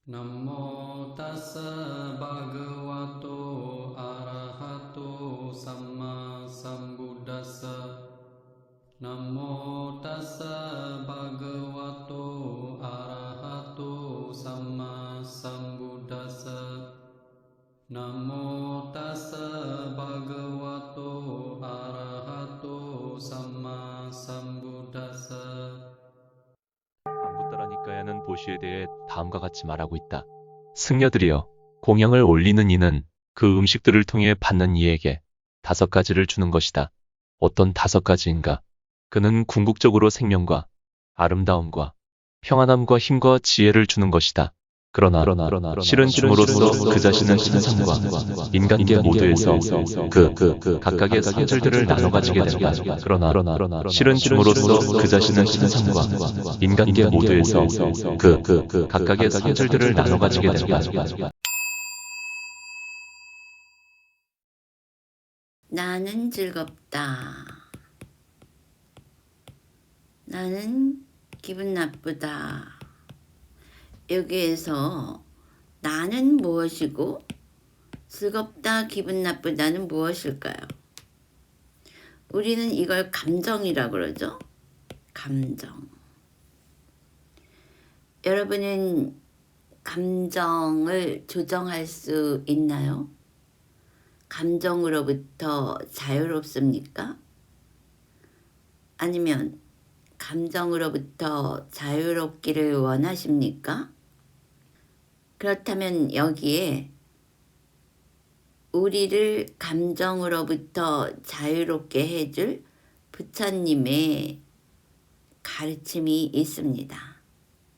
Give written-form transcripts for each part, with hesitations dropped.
Namo tassa bhagavato arahato samma sambuddhassa. Namo tassa bhagavato arahato samma sambuddhassa. Namo tassa bhagavato arahato samma sambuddhassa. 안부따라니까야는 보시에 대해 다음과 같이 말하고 있다. 승려들이여, 공양을 올리는 이는 그 음식들을 통해 받는 이에게 5가지를 주는 것이다. 어떤 5가지인가? 그는 궁극적으로 생명과 아름다움과 평안함과 힘과 지혜를 주는 것이다. 그러나 실은 줌으로써 그 자신은 천상과 인간계 모두에서 각각의 성질들을 나눠 가지게 된다. 그러나 실은 줌으로써 그 자신은 천상과 인간계 모두에서 각각의 성질들을 나눠 가지게 된다. 나는 즐겁다. 나는 기분 나쁘다. 여기에서 나는 무엇이고 즐겁다, 기분 나쁘다는 무엇일까요? 우리는 이걸 감정이라고 그러죠. 감정. 여러분은 감정을 조정할 수 있나요? 감정으로부터 자유롭습니까? 아니면 감정으로부터 자유롭기를 원하십니까? 그렇다면 여기에 우리를 감정으로부터 자유롭게 해줄 부처님의 가르침이 있습니다.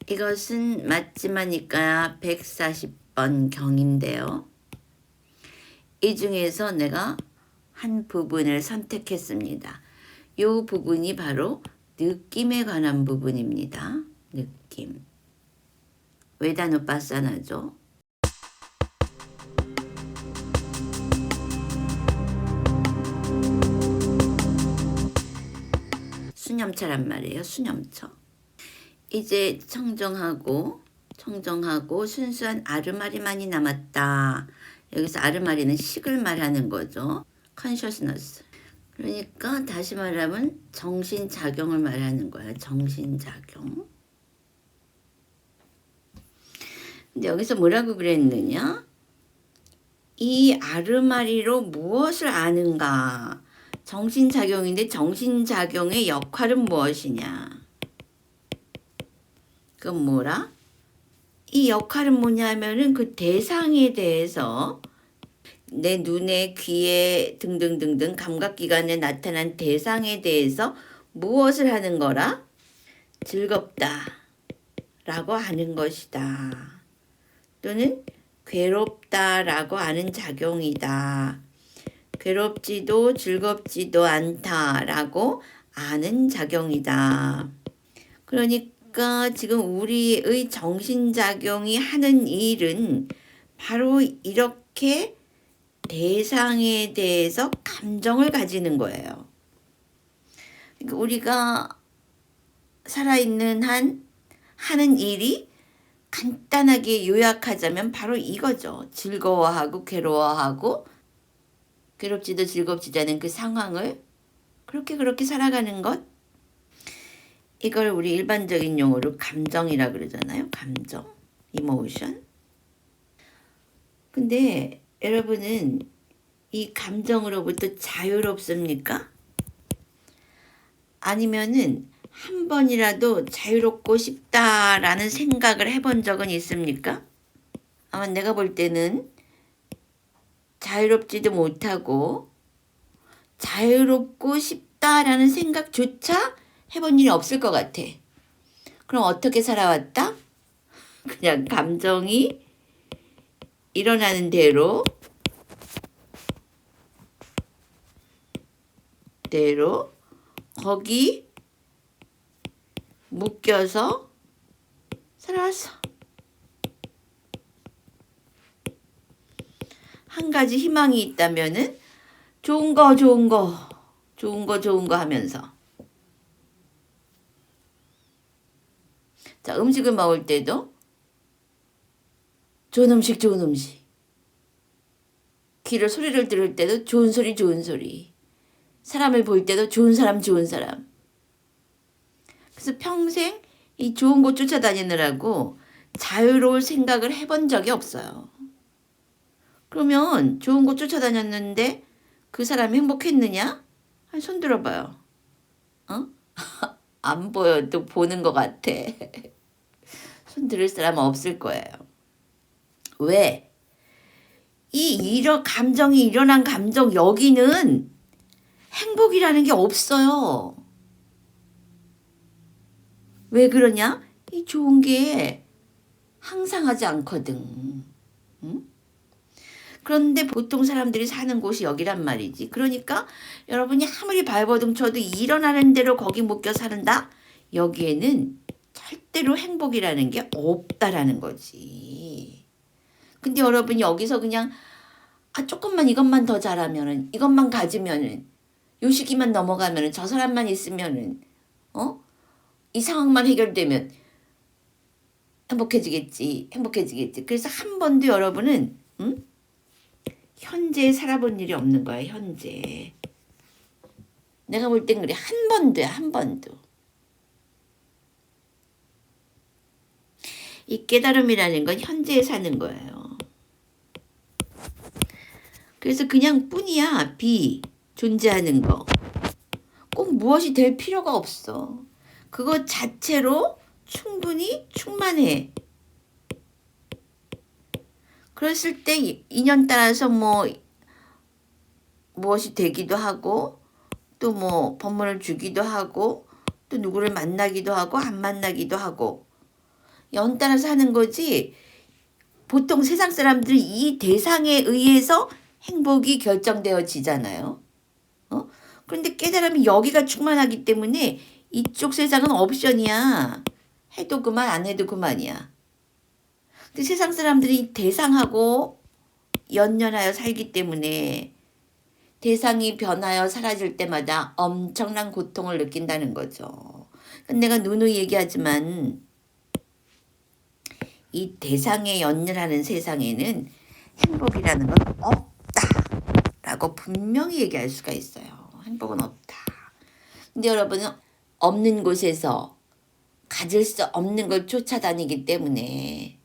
이것은 맞지마니까 140번 경인데요. 이 중에서 내가 한 부분을 선택했습니다. 이 부분이 바로 느낌에 관한 부분입니다. 느낌. 외다누파사나죠. 수념처란 말이에요. 수념처. 이제 청정하고 순수한 아르마리만이 남았다. 여기서 아르마리는 식을 말하는 거죠. 컨셔스너스. 그러니까 다시 말하면 정신작용을 말하는 거예요. 정신작용. 근데 여기서 뭐라고 그랬느냐? 이 아르마리로 무엇을 아는가? 정신작용인데 정신작용의 역할은 무엇이냐? 그건 뭐라? 이 역할은 뭐냐면은 그 대상에 대해서 내 눈에, 귀에 등등등등 감각기관에 나타난 대상에 대해서 무엇을 하는 거라? 즐겁다 라고 하는 것이다. 또는 괴롭다 라고 하는 작용이다. 괴롭지도 즐겁지도 않다 라고 아는 작용이다. 그러니까 지금 우리의 정신작용이 하는 일은 바로 이렇게 대상에 대해서 감정을 가지는 거예요. 그러니까 우리가 살아있는 한 하는 일이 간단하게 요약하자면 바로 이거죠. 즐거워하고 괴로워하고 괴롭지도 즐겁지도 않은 그 상황을 그렇게 살아가는 것. 이걸 우리 일반적인 용어로 감정이라 그러잖아요. 감정, 이모션. 근데 여러분은 이 감정으로부터 자유롭습니까? 아니면은 한 번이라도 자유롭고 싶다라는 생각을 해본 적은 있습니까? 아마 내가 볼 때는 자유롭지도 못하고 자유롭고 싶다라는 생각조차 해본 일이 없을 것 같아. 그럼 어떻게 살아왔다? 그냥 감정이 일어나는 대로 거기 묶여서 살아왔어. 한 가지 희망이 있다면은 좋은 거 하면서. 자, 음식을 먹을 때도 좋은 음식, 좋은 음식. 귀로 소리를 들을 때도 좋은 소리, 좋은 소리. 사람을 볼 때도 좋은 사람, 좋은 사람. 그래서 평생 이 좋은 곳 쫓아다니느라고 자유로울 생각을 해본 적이 없어요. 그러면 좋은 곳 쫓아다녔는데 그 사람이 행복했느냐? 손 들어봐요. 어? 안 보여도 보는 것 같아. 손 들을 사람은 없을 거예요. 왜? 이런 감정이 일어난 감정 여기는 행복이라는 게 없어요. 왜 그러냐? 이 좋은 게 항상 하지 않거든. 응? 그런데 보통 사람들이 사는 곳이 여기란 말이지. 그러니까 여러분이 아무리 발버둥 쳐도 일어나는 대로 거기 묶여 사는다? 여기에는 절대로 행복이라는 게 없다라는 거지. 근데 여러분이 여기서 그냥 조금만 이것만 더 잘하면은, 이것만 가지면은, 요 시기만 넘어가면은, 저 사람만 있으면은, 이 상황만 해결되면 행복해지겠지. 그래서 한 번도 여러분은 현재에 살아본 일이 없는 거야. 현재. 내가 볼 땐 그래. 한 번도야. 한 번도. 이 깨달음이라는 건 현재에 사는 거예요. 그래서 그냥 뿐이야. 존재하는 거. 꼭 무엇이 될 필요가 없어. 그것 자체로 충분히 충만해. 그랬을 때 인연 따라서 무엇이 되기도 하고 또 법문을 주기도 하고 또 누구를 만나기도 하고 안 만나기도 하고 연 따라서 하는 거지. 보통 세상 사람들이 이 대상에 의해서 행복이 결정되어지잖아요. 그런데 깨달음이 여기가 충만하기 때문에 이쪽 세상은 옵션이야. 해도 그만 안 해도 그만이야. 근데 세상 사람들이 대상하고 연연하여 살기 때문에 대상이 변하여 사라질 때마다 엄청난 고통을 느낀다는 거죠. 내가 누누이 얘기하지만 이 대상에 연연하는 세상에는 행복이라는 건 없다라고 분명히 얘기할 수가 있어요. 행복은 없다. 근데 여러분은 없는 곳에서 가질 수 없는 걸 쫓아다니기 때문에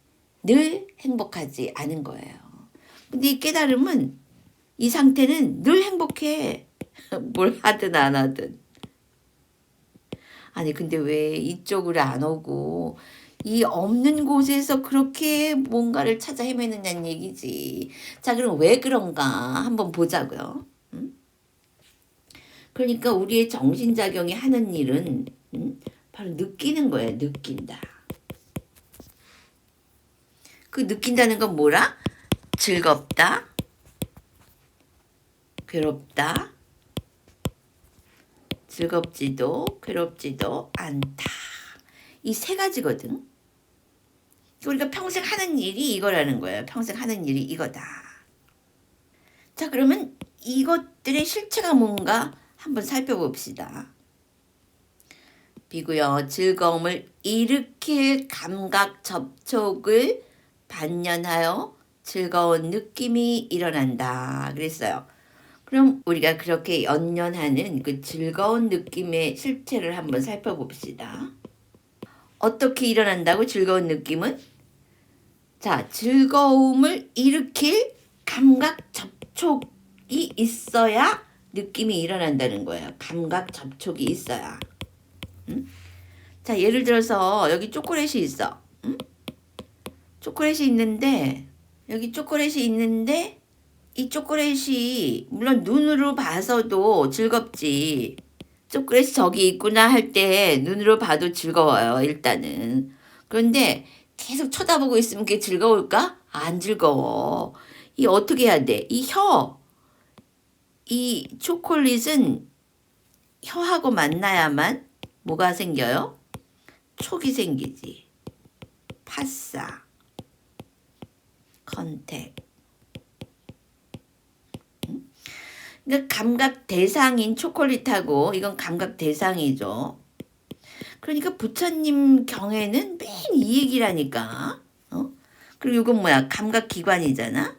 늘 행복하지 않은 거예요. 근데 이 깨달음은 이 상태는 늘 행복해. 뭘 하든 안 하든. 아니 근데 왜 이쪽으로 안 오고 이 없는 곳에서 그렇게 뭔가를 찾아 헤매느냐는 얘기지. 자 그럼 왜 그런가 한번 보자고요. 그러니까 우리의 정신작용이 하는 일은 바로 느끼는 거예요. 느낀다. 그 느낀다는 건 뭐라? 즐겁다, 괴롭다, 즐겁지도 괴롭지도 않다. 이 세 가지거든. 우리가 평생 하는 일이 이거라는 거예요. 평생 하는 일이 이거다. 자 그러면 이것들의 실체가 뭔가 한번 살펴봅시다. 비고요. 즐거움을 일으킬 감각 접촉을 반연하여 즐거운 느낌이 일어난다. 그랬어요. 그럼 우리가 그렇게 연연하는 그 즐거운 느낌의 실체를 한번 살펴봅시다. 어떻게 일어난다고 즐거운 느낌은? 자, 즐거움을 일으킬 감각 접촉이 있어야 느낌이 일어난다는 거예요. 감각 접촉이 있어야. 자, 예를 들어서 여기 초콜릿이 있어. 초콜릿이 있는데 여기 초콜릿이 있는데 이 초콜릿이 물론 눈으로 봐서도 즐겁지. 초콜릿이 저기 있구나 할 때 눈으로 봐도 즐거워요. 일단은. 그런데 계속 쳐다보고 있으면 그게 즐거울까? 안 즐거워. 이 어떻게 해야 돼? 이 초콜릿은 혀하고 만나야만 뭐가 생겨요? 촉이 생기지. 파사, 컨택. 그러니까 감각 대상인 초콜릿하고 이건 감각 대상이죠. 그러니까 부처님 경에는 맨 이 얘기라니까. 그리고 이건 뭐야? 감각기관이잖아.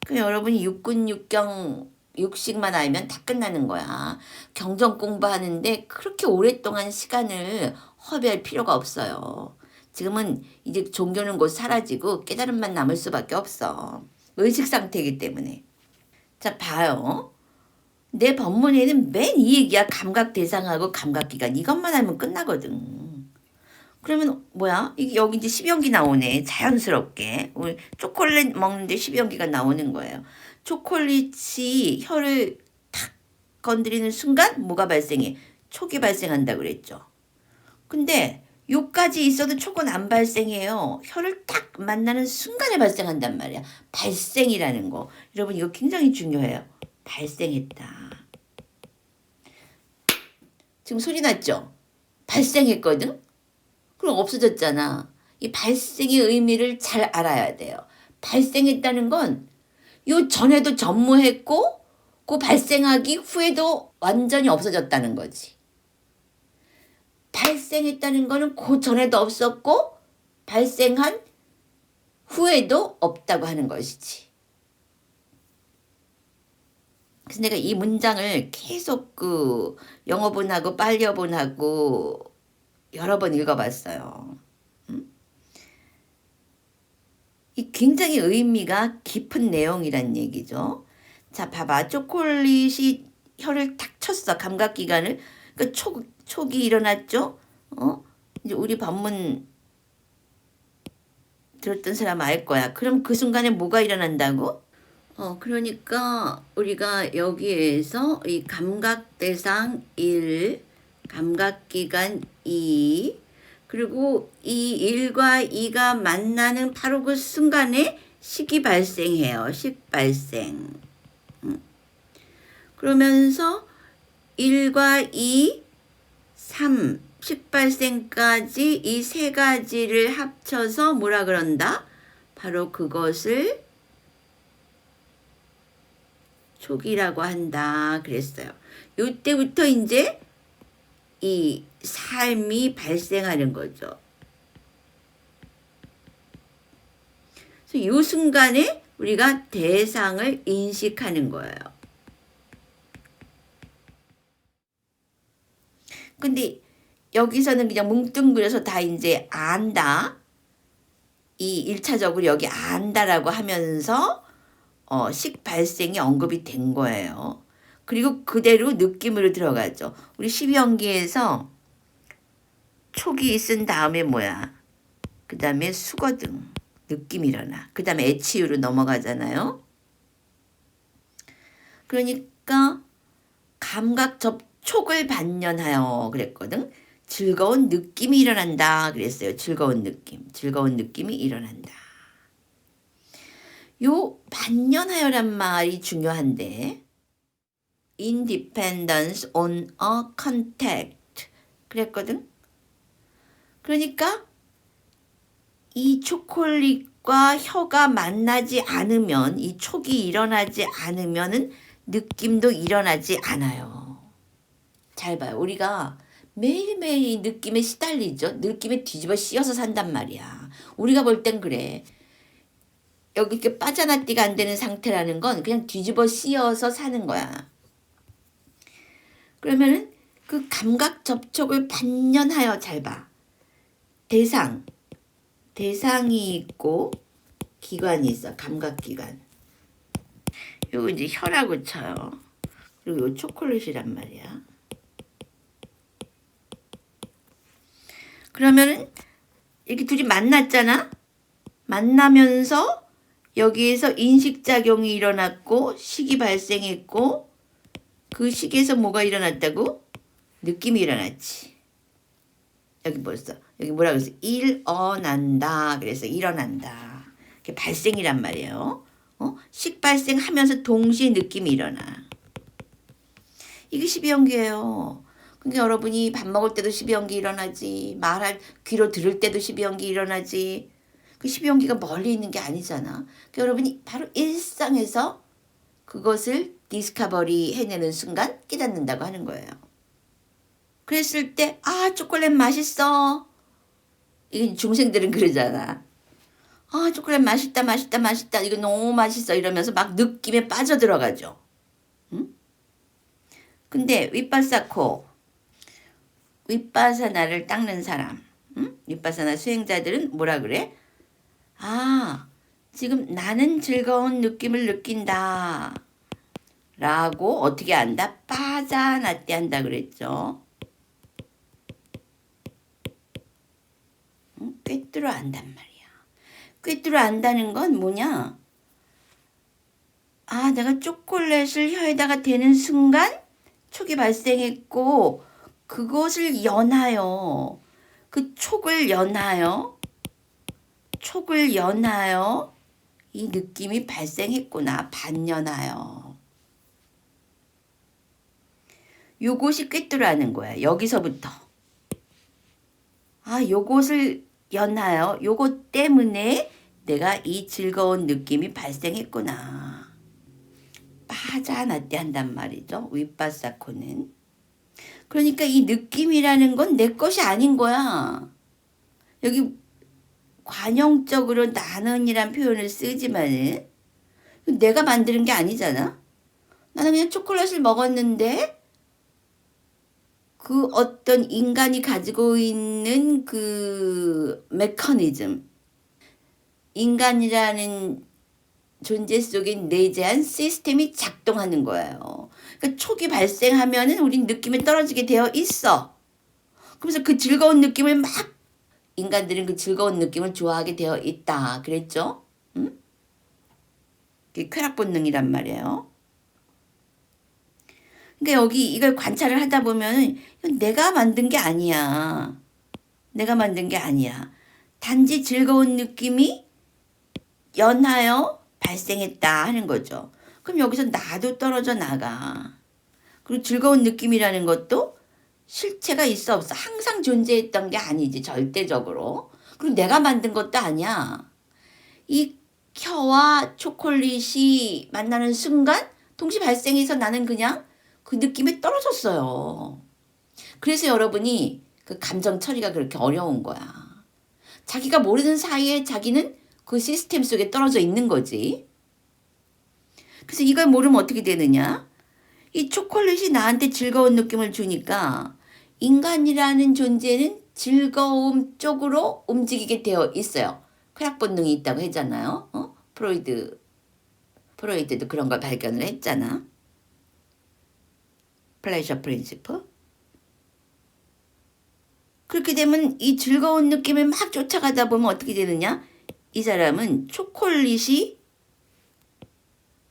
그럼 여러분이 육군, 육경, 육식만 알면 다 끝나는 거야. 경전 공부하는데 그렇게 오랫동안 시간을 허비할 필요가 없어요. 지금은 이제 종교는 곧 사라지고 깨달음만 남을 수밖에 없어. 의식 상태이기 때문에. 자, 봐요. 내 법문에는 맨 이 얘기야. 감각 대상하고 감각기관. 이것만 하면 끝나거든. 그러면 뭐야? 이게 여기 이제 십연기 나오네. 자연스럽게. 우리 초콜릿 먹는데 십연기가 나오는 거예요. 초콜릿이 혀를 탁 건드리는 순간 뭐가 발생해? 촉이 발생한다고 그랬죠. 근데 요까지 있어도 촉은 안 발생해요. 혀를 딱 만나는 순간에 발생한단 말이야. 발생이라는 거. 여러분 이거 굉장히 중요해요. 발생했다. 지금 소리 났죠? 발생했거든? 그럼 없어졌잖아. 이 발생의 의미를 잘 알아야 돼요. 발생했다는 건 요 전에도 전무했고 그 발생하기 후에도 완전히 없어졌다는 거지. 발생했다는 거는 그 전에도 없었고 발생한 후에도 없다고 하는 것이지. 그래서 내가 이 문장을 계속 그 영어본하고 빨리어본하고 여러 번 읽어봤어요. 이 굉장히 의미가 깊은 내용이란 얘기죠. 자, 봐봐. 초콜릿이 혀를 탁 쳤어. 감각기관을. 그러니까 촉이 일어났죠. 이제 우리 법문 들었던 사람 알 거야. 그럼 그 순간에 뭐가 일어난다고? 그러니까 우리가 여기에서 이 감각대상 1, 감각기관 2, 그리고 이 1과 2가 만나는 바로 그 순간에 식이 발생해요. 식 발생. 그러면서 1과 2, 3, 식 발생까지 이 세 가지를 합쳐서 뭐라 그런다? 바로 그것을 촉이라고 한다 그랬어요. 이때부터 이제 이 삶이 발생하는 거죠. 그래서 이 순간에 우리가 대상을 인식하는 거예요. 근데 여기서는 그냥 뭉뚱그려서 다 이제 안다. 이 1차적으로 여기 안다라고 하면서 식 발생이 언급이 된 거예요. 그리고 그대로 느낌으로 들어가죠. 우리 12연기에서 촉이 있은 다음에 뭐야? 그 다음에 수거등, 느낌이 일어나. 그 다음에 애치유로 넘어가잖아요. 그러니까 감각 접촉을 반연하여 그랬거든. 즐거운 느낌이 일어난다 그랬어요. 즐거운 느낌이 일어난다. 요 반연하여란 말이 중요한데 independence on a contact 그랬거든. 그러니까 이 초콜릿과 혀가 만나지 않으면 이 촉이 일어나지 않으면은 느낌도 일어나지 않아요. 잘 봐요. 우리가 매일매일 이 느낌에 시달리죠. 느낌에 뒤집어 씌어서 산단 말이야. 우리가 볼 땐 그래. 여기 이렇게 빠져나띠가 안 되는 상태라는 건 그냥 뒤집어 씌어서 사는 거야. 그러면은 그 감각 접촉을 반연하여 잘 봐. 대상이 있고 기관이 있어. 감각기관. 요거 이제 혀라고 쳐요. 그리고 요 초콜릿이란 말이야. 그러면은 이렇게 둘이 만났잖아. 만나면서 여기에서 인식작용이 일어났고 식이 발생했고 그 식에서 뭐가 일어났다고? 느낌이 일어났지. 여기 벌써 여기 뭐라 그랬어? 일어난다. 그래서 일어난다. 이게 발생이란 말이에요. 식 발생하면서 동시에 느낌이 일어나. 이게 12연기예요. 그러니까 여러분이 밥 먹을 때도 12연기 일어나지. 귀로 들을 때도 12연기 일어나지. 그 12연기가 멀리 있는 게 아니잖아. 그러니까 여러분이 바로 일상에서 그것을 디스커버리 해내는 순간 깨닫는다고 하는 거예요. 그랬을 때 초콜릿 맛있어. 이게 중생들은 그러잖아. 아, 초콜릿 맛있다, 맛있다, 맛있다. 이거 너무 맛있어. 이러면서 막 느낌에 빠져들어가죠. 응? 근데 윗바사나를 닦는 사람, 응? 윗바사나 수행자들은 뭐라 그래? 아, 지금 나는 즐거운 느낌을 느낀다. 라고 어떻게 한다? 빠자나띠 한다 그랬죠. 응? 꿰뚫어 안단 말이야. 꿰뚫어 안다는 건 뭐냐? 아, 내가 초콜릿을 혀에다가 대는 순간 촉이 발생했고 그것을 연하여 그 촉을 연하여 이 느낌이 발생했구나. 반연하여. 요것이 꿰뚫어하는 거야. 여기서부터. 아, 요것을 연하여 요것 때문에 내가 이 즐거운 느낌이 발생했구나. 빠자나띠 한단 말이죠. 윗바사코는. 그러니까 이 느낌이라는 건 내 것이 아닌 거야. 여기 관용적으로 나는이란 표현을 쓰지만은 내가 만드는 게 아니잖아. 나는 그냥 초콜릿을 먹었는데 그 어떤 인간이 가지고 있는 그 메커니즘, 인간이라는 존재 속에 내재한 시스템이 작동하는 거예요. 그러니까 촉이 발생하면은 우린 느낌이 떨어지게 되어 있어. 그래서 그 즐거운 느낌을 막 인간들은 그 즐거운 느낌을 좋아하게 되어 있다. 그랬죠? 응? 그게 쾌락 본능이란 말이에요. 그러니까 여기 이걸 관찰을 하다 보면 내가 만든 게 아니야. 내가 만든 게 아니야. 단지 즐거운 느낌이 연하여 발생했다 하는 거죠. 그럼 여기서 나도 떨어져 나가. 그리고 즐거운 느낌이라는 것도 실체가 있어 없어. 항상 존재했던 게 아니지. 절대적으로. 그리고 내가 만든 것도 아니야. 이 혀와 초콜릿이 만나는 순간 동시 발생해서 나는 그냥 그 느낌에 떨어졌어요. 그래서 여러분이 그 감정 처리가 그렇게 어려운 거야. 자기가 모르는 사이에 자기는 그 시스템 속에 떨어져 있는 거지. 그래서 이걸 모르면 어떻게 되느냐? 이 초콜릿이 나한테 즐거운 느낌을 주니까 인간이라는 존재는 즐거움 쪽으로 움직이게 되어 있어요. 쾌락 본능이 있다고 했잖아요. 프로이드도 그런 걸 발견을 했잖아. 플레이셔 프린시플. 그렇게 되면 이 즐거운 느낌을 막 쫓아가다 보면 어떻게 되느냐? 이 사람은 초콜릿이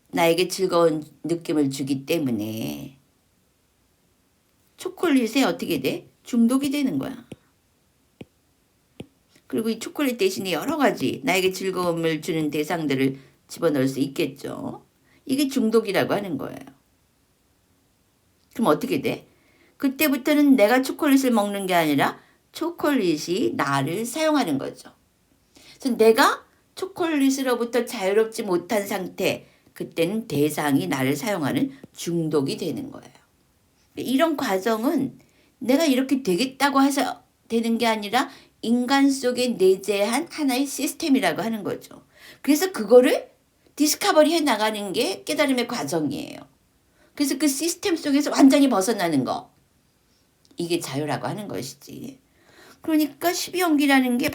나에게 즐거운 느낌을 주기 때문에 초콜릿에 어떻게 돼? 중독이 되는 거야. 그리고 이 초콜릿 대신에 여러 가지 나에게 즐거움을 주는 대상들을 집어넣을 수 있겠죠. 이게 중독이라고 하는 거예요. 그럼 어떻게 돼? 그때부터는 내가 초콜릿을 먹는 게 아니라 초콜릿이 나를 사용하는 거죠. 그래서 내가 초콜릿으로부터 자유롭지 못한 상태, 그때는 대상이 나를 사용하는 중독이 되는 거예요. 이런 과정은 내가 이렇게 되겠다고 해서 되는 게 아니라 인간 속에 내재한 하나의 시스템이라고 하는 거죠. 그래서 그거를 디스커버리 해 나가는 게 깨달음의 과정이에요. 그래서 그 시스템 속에서 완전히 벗어나는 거. 이게 자유라고 하는 것이지. 그러니까 12연기라는 게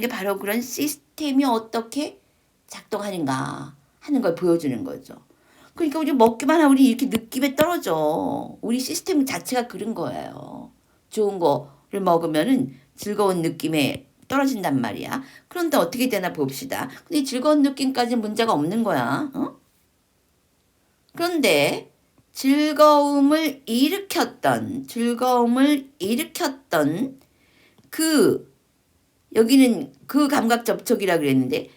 바로 그런 시스템이 어떻게 작동하는가 하는 걸 보여주는 거죠. 그러니까 우리 먹기만 하면 우리 이렇게 느낌에 떨어져. 우리 시스템 자체가 그런 거예요. 좋은 거를 먹으면은 즐거운 느낌에 떨어진단 말이야. 그런데 어떻게 되나 봅시다. 근데 즐거운 느낌까지는 문제가 없는 거야. 그런데 즐거움을 일으켰던 여기는 그 감각 접촉이라 그랬는데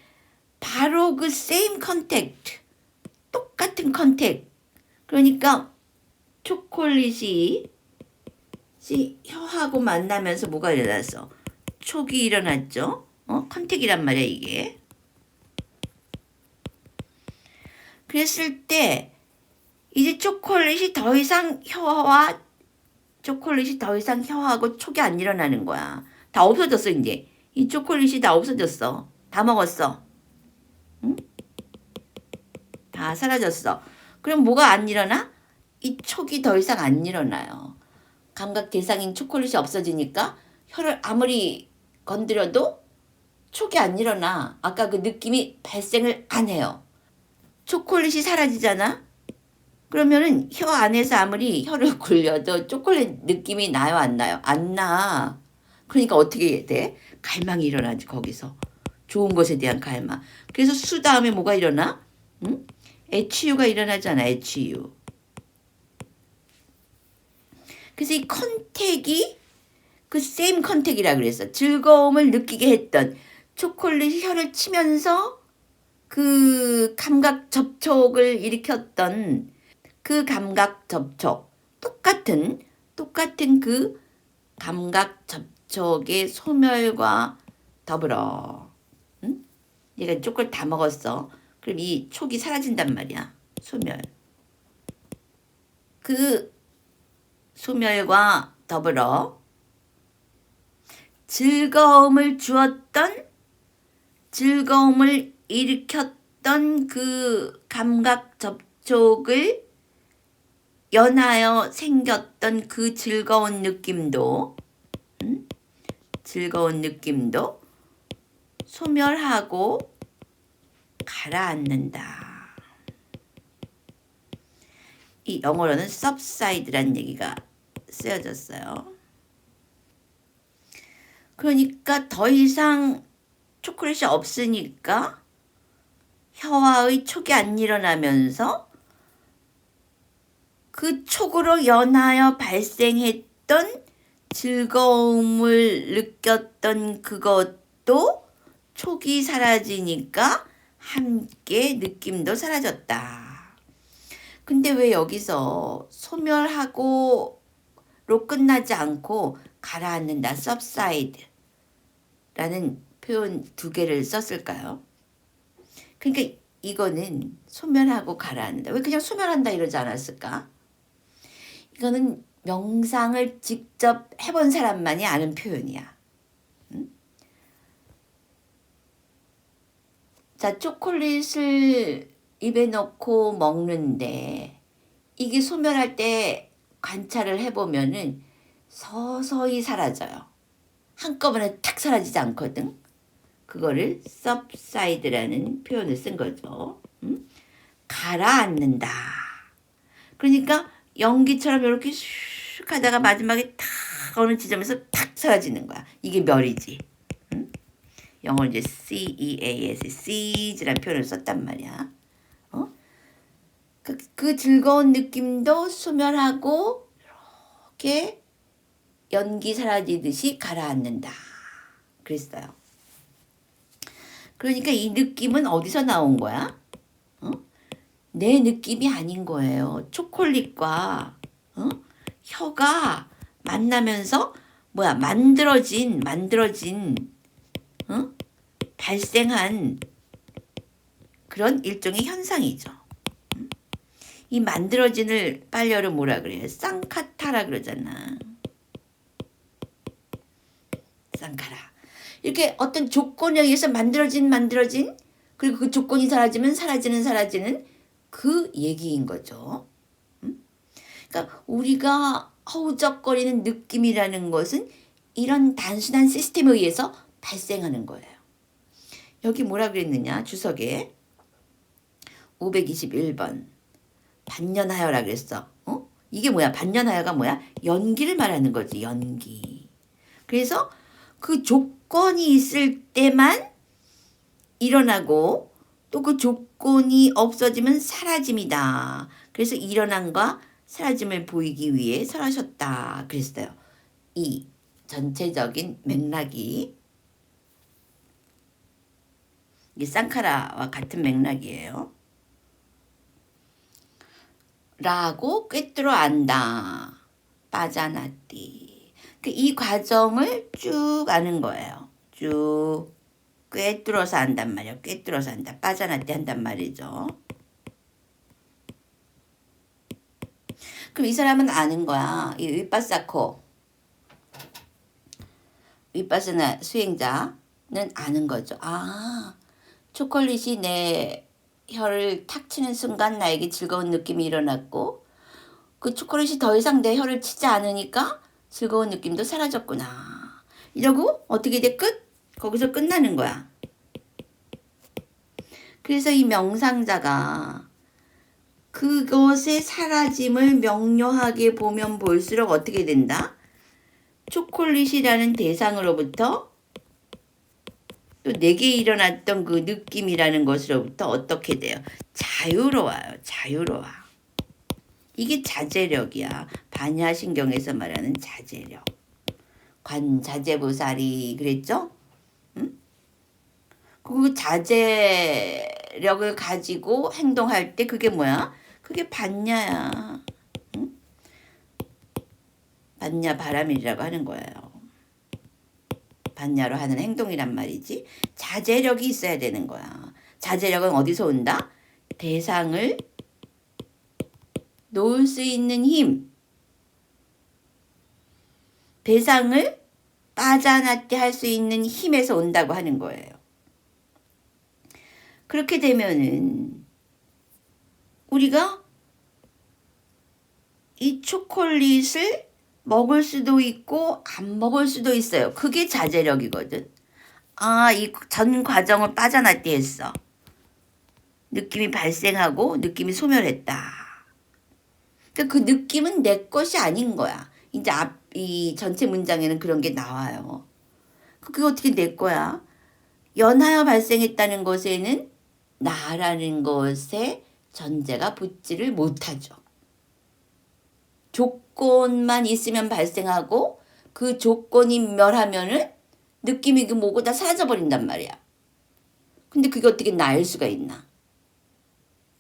바로 그 same contact, 똑같은 컨택. 그러니까 초콜릿이 혀하고 만나면서 뭐가 일어났어? 촉이 일어났죠? 컨택이란 말이야 이게. 그랬을 때 이제 초콜릿이 더 이상 혀하고 촉이 안 일어나는 거야. 다 없어졌어 이제. 이 초콜릿이 다 없어졌어. 다 먹었어. 응? 다 사라졌어. 그럼 뭐가 안 일어나? 이 촉이 더 이상 안 일어나요. 감각 대상인 초콜릿이 없어지니까 혀를 아무리 건드려도 촉이 안 일어나. 아까 그 느낌이 발생을 안 해요. 초콜릿이 사라지잖아? 그러면은 혀 안에서 아무리 혀를 굴려도 초콜릿 느낌이 나요, 안 나요? 안 나. 그러니까 어떻게 돼? 갈망이 일어나지, 거기서. 좋은 것에 대한 갈망. 그래서 수 다음에 뭐가 일어나? 응? 애취유가 일어나잖아, 애취유. 그래서 이 컨택이 그 same 컨택이라 그랬어. 즐거움을 느끼게 했던 초콜릿이 혀를 치면서 그 감각 접촉을 일으켰던 그 감각 접촉. 똑같은 그 감각 접촉의 소멸과 더불어. 응? 얘가 초콜릿 다 먹었어. 그럼 이 촉이 사라진단 말이야. 소멸. 그 소멸과 더불어 즐거움을 주었던, 즐거움을 일으켰던 그 감각 접촉을 연하여 생겼던 그 즐거운 느낌도, 즐거운 느낌도 소멸하고 가라앉는다. 이 영어로는 subside라는 얘기가 쓰여졌어요. 그러니까 더 이상 초콜릿이 없으니까 혀와의 촉이 안 일어나면서 그 촉으로 연하여 발생했던 즐거움을 느꼈던 그것도 촉이 사라지니까 함께 느낌도 사라졌다. 근데 왜 여기서 소멸하고로 끝나지 않고 가라앉는다, subside 라는 표현 두 개를 썼을까요? 그러니까 이거는 소멸하고 가라앉는다. 왜 그냥 소멸한다 이러지 않았을까? 이거는 명상을 직접 해본 사람만이 아는 표현이야. 응? 자, 초콜릿을 입에 넣고 먹는데 이게 소멸할 때 관찰을 해보면은 서서히 사라져요. 한꺼번에 탁 사라지지 않거든. 그거를 subside라는 표현을 쓴 거죠. 가라앉는다. 그러니까 연기처럼 이렇게 슉 하다가 마지막에 탁 어느 지점에서 탁 사라지는 거야. 이게 멸이지. 영어로 이제 CEAS, seize라는 표현을 썼단 말이야. 그 즐거운 느낌도 소멸하고 이렇게 연기 사라지듯이 가라앉는다. 그랬어요. 그러니까 이 느낌은 어디서 나온 거야? 내 느낌이 아닌 거예요. 초콜릿과 혀가 만나면서 만들어진 발생한 그런 일종의 현상이죠. 이 만들어진을 빨리어로 뭐라 그래요? 쌍카타라 그러잖아. 쌍카라. 이렇게 어떤 조건에 의해서 만들어진 그리고 그 조건이 사라지면 사라지는 그 얘기인 거죠. 그러니까 우리가 허우적거리는 느낌이라는 것은 이런 단순한 시스템에 의해서 발생하는 거예요. 여기 뭐라 그랬느냐? 주석에 521번 반년하여라 그랬어. 이게 뭐야? 반년하여가 뭐야? 연기를 말하는 거지. 연기. 그래서 그 조건이 있을 때만 일어나고 또 그 조건이 없어지면 사라짐이다. 그래서 일어남과 사라짐을 보이기 위해 설하셨다. 그랬어요. 이 전체적인 맥락이 이게 쌍카라와 같은 맥락이에요. 라고 꿰뚫어 안다. 빠자나띠. 이 과정을 쭉 아는 거예요. 쭉 꿰뚫어서 안단 말이에요. 꿰뚫어서 안다. 빠자나띠 한단 말이죠. 그럼 이 사람은 아는 거야. 이 윗바사코. 위파스나 수행자는 아는 거죠. 아, 초콜릿이 내 혀를 탁 치는 순간 나에게 즐거운 느낌이 일어났고 그 초콜릿이 더 이상 내 혀를 치지 않으니까 즐거운 느낌도 사라졌구나. 이러고 어떻게 돼? 끝? 거기서 끝나는 거야. 그래서 이 명상자가 그것의 사라짐을 명료하게 보면 볼수록 어떻게 된다? 초콜릿이라는 대상으로부터 또 내게 일어났던 그 느낌이라는 것으로부터 어떻게 돼요? 자유로워요. 자유로워. 이게 자제력이야. 반야신경에서 말하는 자제력. 관자재보살이 그랬죠? 응? 그 자제력을 가지고 행동할 때 그게 뭐야? 그게 반야야. 응? 반야 바람이라고 하는 거예요. 반야로 하는 행동이란 말이지. 자제력이 있어야 되는 거야. 자제력은 어디서 온다? 대상을 놓을 수 있는 힘. 대상을 빠져나게 할 수 있는 힘에서 온다고 하는 거예요. 그렇게 되면은 우리가 이 초콜릿을 먹을 수도 있고 안 먹을 수도 있어요. 그게 자제력이거든. 아, 이 전 과정을 빠져나게 했어. 느낌이 발생하고 느낌이 소멸했다. 그러니까 그 느낌은 내 것이 아닌 거야. 이제 이 전체 문장에는 그런 게 나와요. 그게 어떻게 내 거야? 연하여 발생했다는 것에는 나라는 것에 전제가 붙지를 못하죠. 조건만 있으면 발생하고 그 조건이 멸하면은 느낌이 그 뭐고 다 사라져버린단 말이야. 근데 그게 어떻게 나일 수가 있나?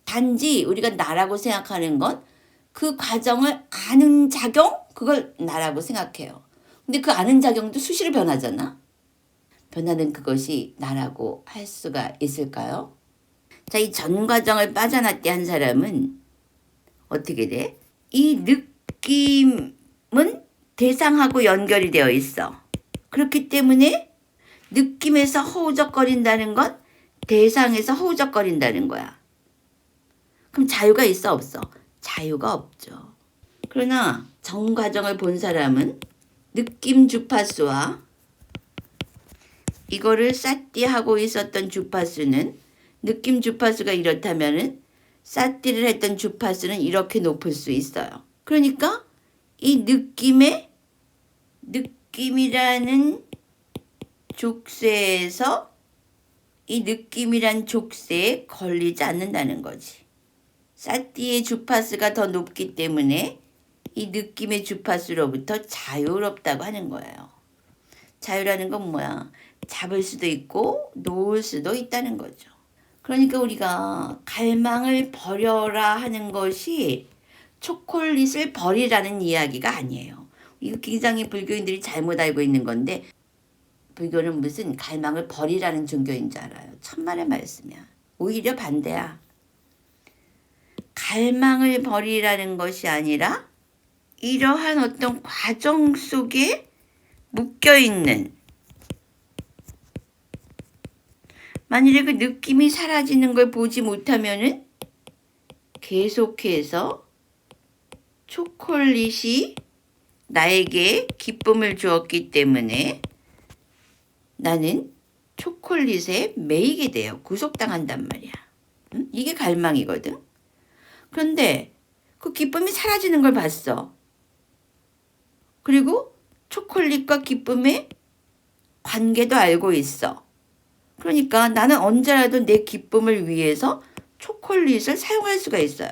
단지 우리가 나라고 생각하는 건 그 과정을 아는 작용? 그걸 나라고 생각해요. 근데 그 아는 작용도 수시로 변하잖아? 변하는 그것이 나라고 할 수가 있을까요? 자, 이 전 과정을 빠져나게 한 사람은 어떻게 돼? 이 느낌은 대상하고 연결이 되어 있어. 그렇기 때문에 느낌에서 허우적거린다는 건 대상에서 허우적거린다는 거야. 그럼 자유가 있어 없어? 자유가 없죠. 그러나 전 과정을 본 사람은 느낌 주파수와 이거를 사띠하고 있었던 주파수는 느낌 주파수가 이렇다면은 사띠를 했던 주파수는 이렇게 높을 수 있어요. 그러니까 이 느낌이라는 족쇄에서 이 느낌이란 족쇄에 걸리지 않는다는 거지. 사띠의 주파수가 더 높기 때문에 이 느낌의 주파수로부터 자유롭다고 하는 거예요. 자유라는 건 뭐야? 잡을 수도 있고 놓을 수도 있다는 거죠. 그러니까 우리가 갈망을 버려라 하는 것이 초콜릿을 버리라는 이야기가 아니에요. 이거 굉장히 불교인들이 잘못 알고 있는 건데 불교는 무슨 갈망을 버리라는 종교인 줄 알아요. 천만의 말씀이야. 오히려 반대야. 갈망을 버리라는 것이 아니라 이러한 어떤 과정 속에 묶여있는 만일에 그 느낌이 사라지는 걸 보지 못하면은 계속해서 초콜릿이 나에게 기쁨을 주었기 때문에 나는 초콜릿에 매이게 돼요. 구속당한단 말이야. 이게 갈망이거든. 그런데 그 기쁨이 사라지는 걸 봤어. 그리고 초콜릿과 기쁨의 관계도 알고 있어. 그러니까 나는 언제라도 내 기쁨을 위해서 초콜릿을 사용할 수가 있어요.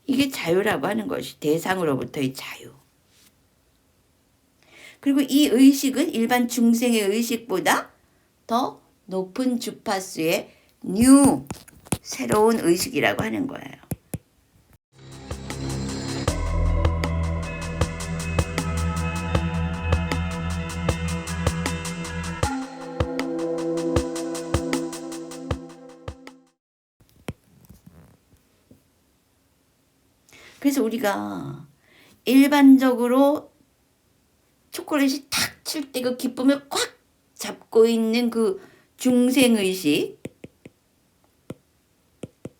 이게 자유라고 하는 것이 대상으로부터의 자유. 그리고 이 의식은 일반 중생의 의식보다 더 높은 주파수의 새로운 의식이라고 하는 거예요. 그래서 우리가 일반적으로 초콜릿이 탁 칠 때 그 기쁨을 꽉 잡고 있는 그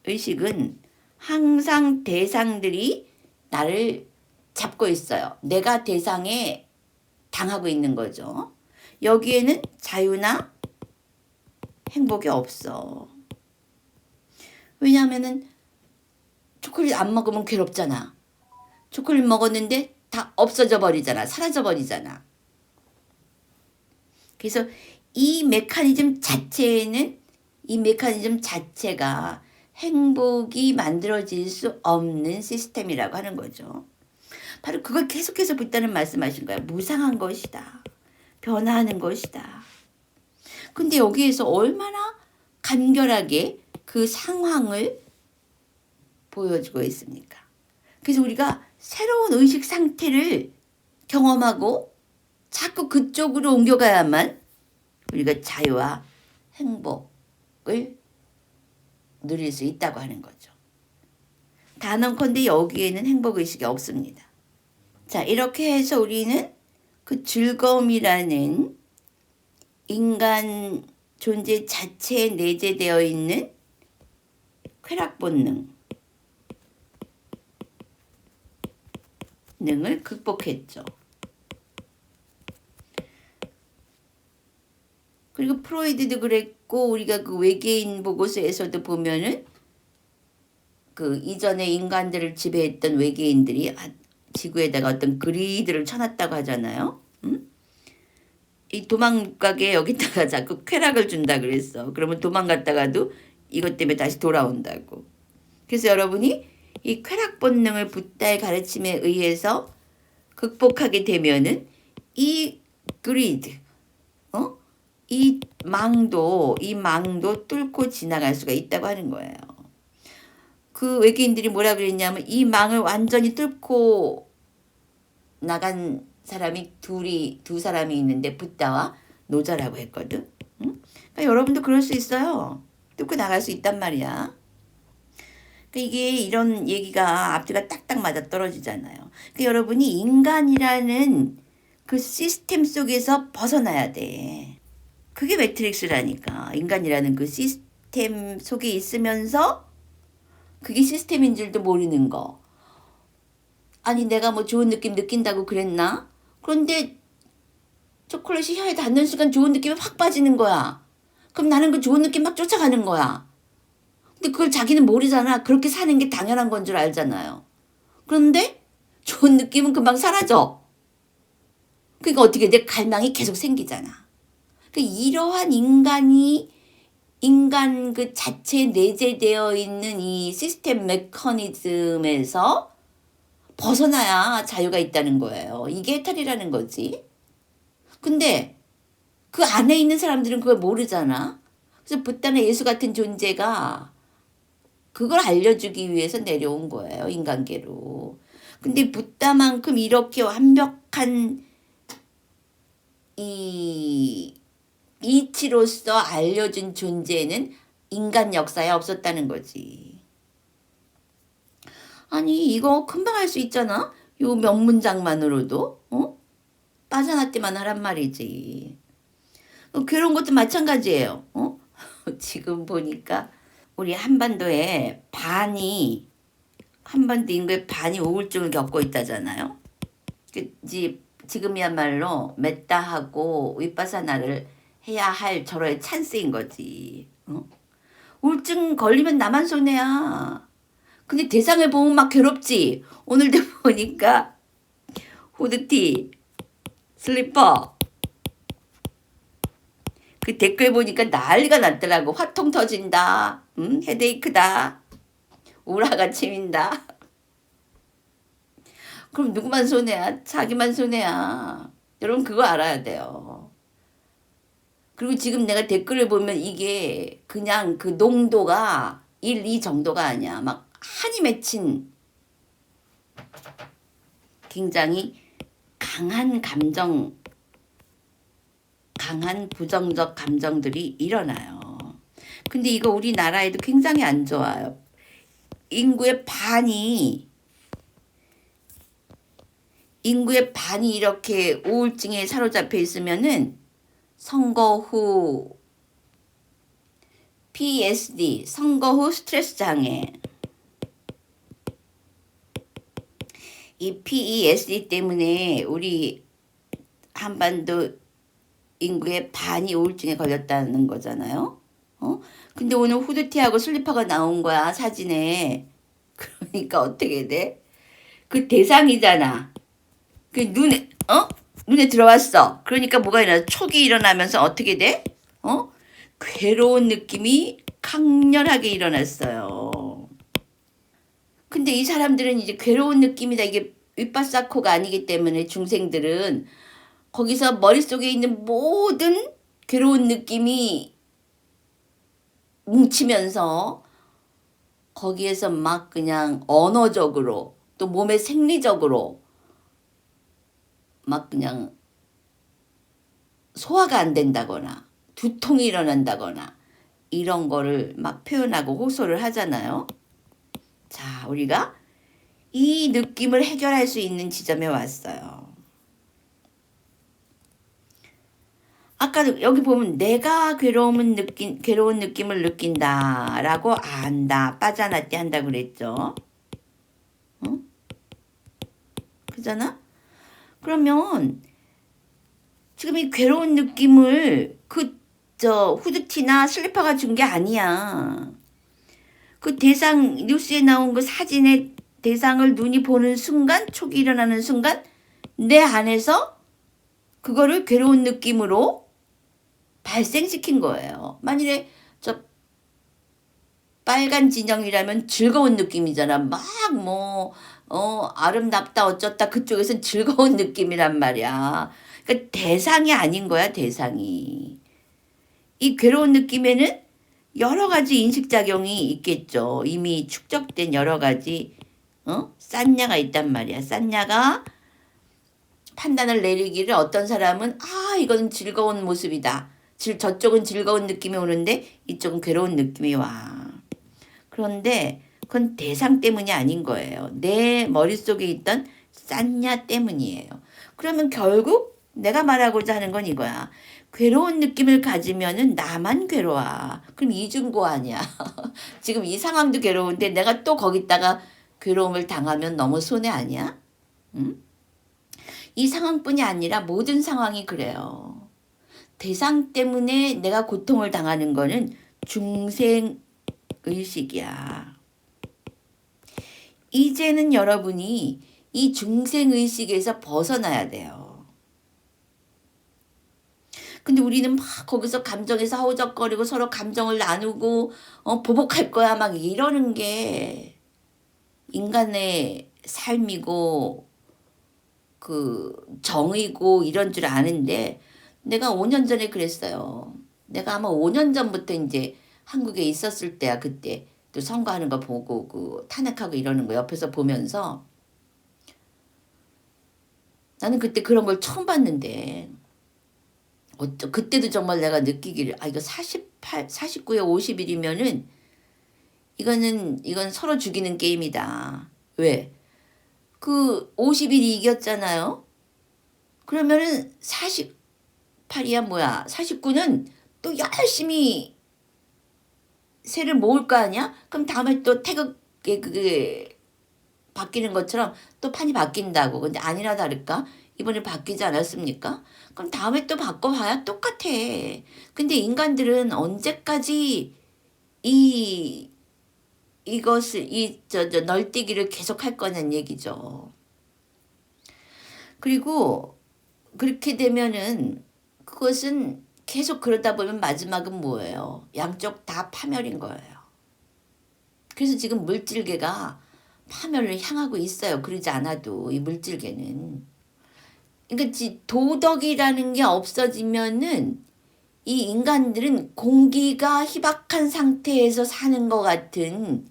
의식은 항상 대상들이 나를 잡고 있어요. 내가 대상에 당하고 있는 거죠. 여기에는 자유나 행복이 없어. 왜냐하면은 초콜릿 안 먹으면 괴롭잖아. 초콜릿 먹었는데 다 없어져 버리잖아. 사라져 버리잖아. 그래서 이 메커니즘 자체가 행복이 만들어질 수 없는 시스템이라고 하는 거죠. 바로 그걸 계속해서 붓다는 말씀하신 거야. 무상한 것이다. 변화하는 것이다. 근데 여기에서 얼마나 간결하게 그 상황을 보여주고 있습니까? 그래서 우리가 새로운 의식 상태를 경험하고 자꾸 그쪽으로 옮겨가야만 우리가 자유와 행복을 누릴 수 있다고 하는 거죠. 단언컨대 여기에는 행복의식이 없습니다. 자, 이렇게 해서 우리는 그 즐거움이라는 인간 존재 자체에 내재되어 있는 쾌락 본능을 극복했죠. 그리고 프로이드도 그랬고 우리가 그 외계인 보고서에서도 보면은 그 이전에 인간들을 지배했던 외계인들이 지구에다가 어떤 그리드를 쳐놨다고 하잖아요. 응? 이 도망가게 여기다가 자꾸 쾌락을 준다 그랬어. 그러면 도망갔다가도 이것 때문에 다시 돌아온다고. 그래서 여러분이 이 쾌락 본능을 붓다의 가르침에 의해서 극복하게 되면은 이 그리드, 이 망도 뚫고 지나갈 수가 있다고 하는 거예요. 그 외계인들이 뭐라 그랬냐면 이 망을 완전히 뚫고 나간 사람이 두 사람이 있는데 붓다와 노자라고 했거든. 응? 그러니까 여러분도 그럴 수 있어요. 뚫고 나갈 수 있단 말이야. 그러니까 이게 이런 얘기가 앞뒤가 딱딱 맞아 떨어지잖아요. 그러니까 여러분이 인간이라는 그 시스템 속에서 벗어나야 돼. 그게 매트릭스라니까. 인간이라는 그 시스템 속에 있으면서 그게 시스템인 줄도 모르는 거. 아니 내가 뭐 좋은 느낌 느낀다고 그랬나? 그런데 초콜릿이 혀에 닿는 순간 좋은 느낌이 확 빠지는 거야. 그럼 나는 그 좋은 느낌 막 쫓아가는 거야. 근데 그걸 자기는 모르잖아. 그렇게 사는 게 당연한 건 줄 알잖아요. 그런데 좋은 느낌은 금방 사라져. 그러니까 어떻게 돼? 갈망이 계속 생기잖아. 그러니까 이러한 인간 그 자체에 내재되어 있는 이 시스템 메커니즘에서 벗어나야 자유가 있다는 거예요. 이게 해탈이라는 거지. 근데 그 안에 있는 사람들은 그걸 모르잖아. 그래서 붓다나 예수 같은 존재가 그걸 알려주기 위해서 내려온 거예요. 인간계로. 근데 붓다만큼 이렇게 완벽한 이 이치로서 알려준 존재는 인간 역사에 없었다는 거지. 아니 이거 금방 할 수 있잖아. 요 명문장만으로도 빠져나왔기만 하란 말이지. 그런 것도 마찬가지예요. 지금 보니까 우리 한반도 인구의 반이 우울증을 겪고 있다잖아요. 지금이야말로 메타하고 윗바사나를 해야 할 저로의 찬스인 거지. 우울증 걸리면 나만 손해야. 근데 대상을 보면 막 괴롭지. 오늘도 보니까 후드티, 슬리퍼. 그 댓글 보니까 난리가 났더라고. 화통 터진다. 헤데이크다. 우라가 치민다. 그럼 누구만 손해야? 자기만 손해야. 여러분 그거 알아야 돼요. 그리고 지금 내가 댓글을 보면 이게 그냥 그 농도가 1, 2 정도가 아니야. 막 한이 맺힌 굉장히 강한 부정적 감정들이 일어나요. 근데 이거 우리나라에도 굉장히 안 좋아요. 인구의 반이 인구의 반이 이렇게 우울증에 사로잡혀 있으면은 선거 후 PSD, 선거 후 스트레스 장애. 이 PESD 때문에 우리 한반도 인구의 반이 우울증에 걸렸다는 거잖아요. 근데 오늘 후드티하고 슬리퍼가 나온 거야, 사진에. 그러니까 어떻게 돼? 그 대상이잖아. 그 눈에 들어왔어. 그러니까 뭐가 일어나? 촉이 일어나면서 어떻게 돼? 괴로운 느낌이 강렬하게 일어났어요. 근데 이 사람들은 이제 괴로운 느낌이다. 이게 윗바사코가 아니기 때문에 중생들은 거기서 머릿속에 있는 모든 괴로운 느낌이 뭉치면서 거기에서 막 그냥 언어적으로 또 몸의 생리적으로 막 그냥 소화가 안 된다거나 두통이 일어난다거나 이런 거를 막 표현하고 호소를 하잖아요. 자, 우리가 이 느낌을 해결할 수 있는 지점에 왔어요. 아까도 여기 보면 내가 괴로운 느낌을 느낀다라고 안다, 빠져나띠 한다고 그랬죠. 그잖아? 그러면 지금 이 괴로운 느낌을 후드티나 슬리퍼가 준 게 아니야. 그 대상, 뉴스에 나온 그 사진의 대상을 눈이 보는 순간, 촉이 일어나는 순간 내 안에서 그거를 괴로운 느낌으로 발생시킨 거예요. 만일에 저 빨간 진영이라면 즐거운 느낌이잖아. 막 아름답다 어쩌다 그쪽에선 즐거운 느낌이란 말이야. 그러니까 대상이 아닌 거야, 대상이. 이 괴로운 느낌에는 여러 가지 인식작용이 있겠죠. 이미 축적된 여러 가지 싼냐가 있단 말이야. 싼냐가 판단을 내리기를 어떤 사람은 이건 즐거운 모습이다. 저쪽은 즐거운 느낌이 오는데 이쪽은 괴로운 느낌이 와. 그런데 그건 대상 때문이 아닌 거예요. 내 머릿속에 있던 싼냐 때문이에요. 그러면 결국 내가 말하고자 하는 건 이거야. 괴로운 느낌을 가지면은 나만 괴로워. 그럼 이중고 아니야. 지금 이 상황도 괴로운데 내가 또 거기다가 괴로움을 당하면 너무 손해 아니야? 응? 이 상황뿐이 아니라 모든 상황이 그래요. 대상 때문에 내가 고통을 당하는 거는 중생의식이야. 이제는 여러분이 이 중생의식에서 벗어나야 돼요. 근데 우리는 막 거기서 감정에서 허우적거리고 서로 감정을 나누고 보복할 거야 막 이러는 게 인간의 삶이고 그 정의고 이런 줄 아는데 내가 5년 전에 그랬어요. 내가 아마 5년 전부터 이제 한국에 있었을 때야. 그때 또 선거하는 거 보고 그 탄핵하고 이러는 거 옆에서 보면서 나는 그때 그런 걸 처음 봤는데 그때도 정말 내가 느끼기를 이거 49에 50일이면은 이건 서로 죽이는 게임이다. 왜? 그 50일이 이겼잖아요. 그러면은 48이야 뭐야. 49는 또 열심히 세를 모을 거 아니야? 그럼 다음에 또 태극에 그게 바뀌는 것처럼 또 판이 바뀐다고. 근데 아니나 다를까? 이번에 바뀌지 않았습니까? 그럼 다음에 또 바꿔봐야 똑같아. 근데 인간들은 언제까지 이것을 널뛰기를 계속 할 거냐는 얘기죠. 그리고 그렇게 되면은 그것은 계속 그러다 보면 마지막은 뭐예요? 양쪽 다 파멸인 거예요. 그래서 지금 물질계가 파멸을 향하고 있어요. 그러지 않아도 이 물질계는. 그러니까 도덕이라는 게 없어지면은 이 인간들은 공기가 희박한 상태에서 사는 것 같은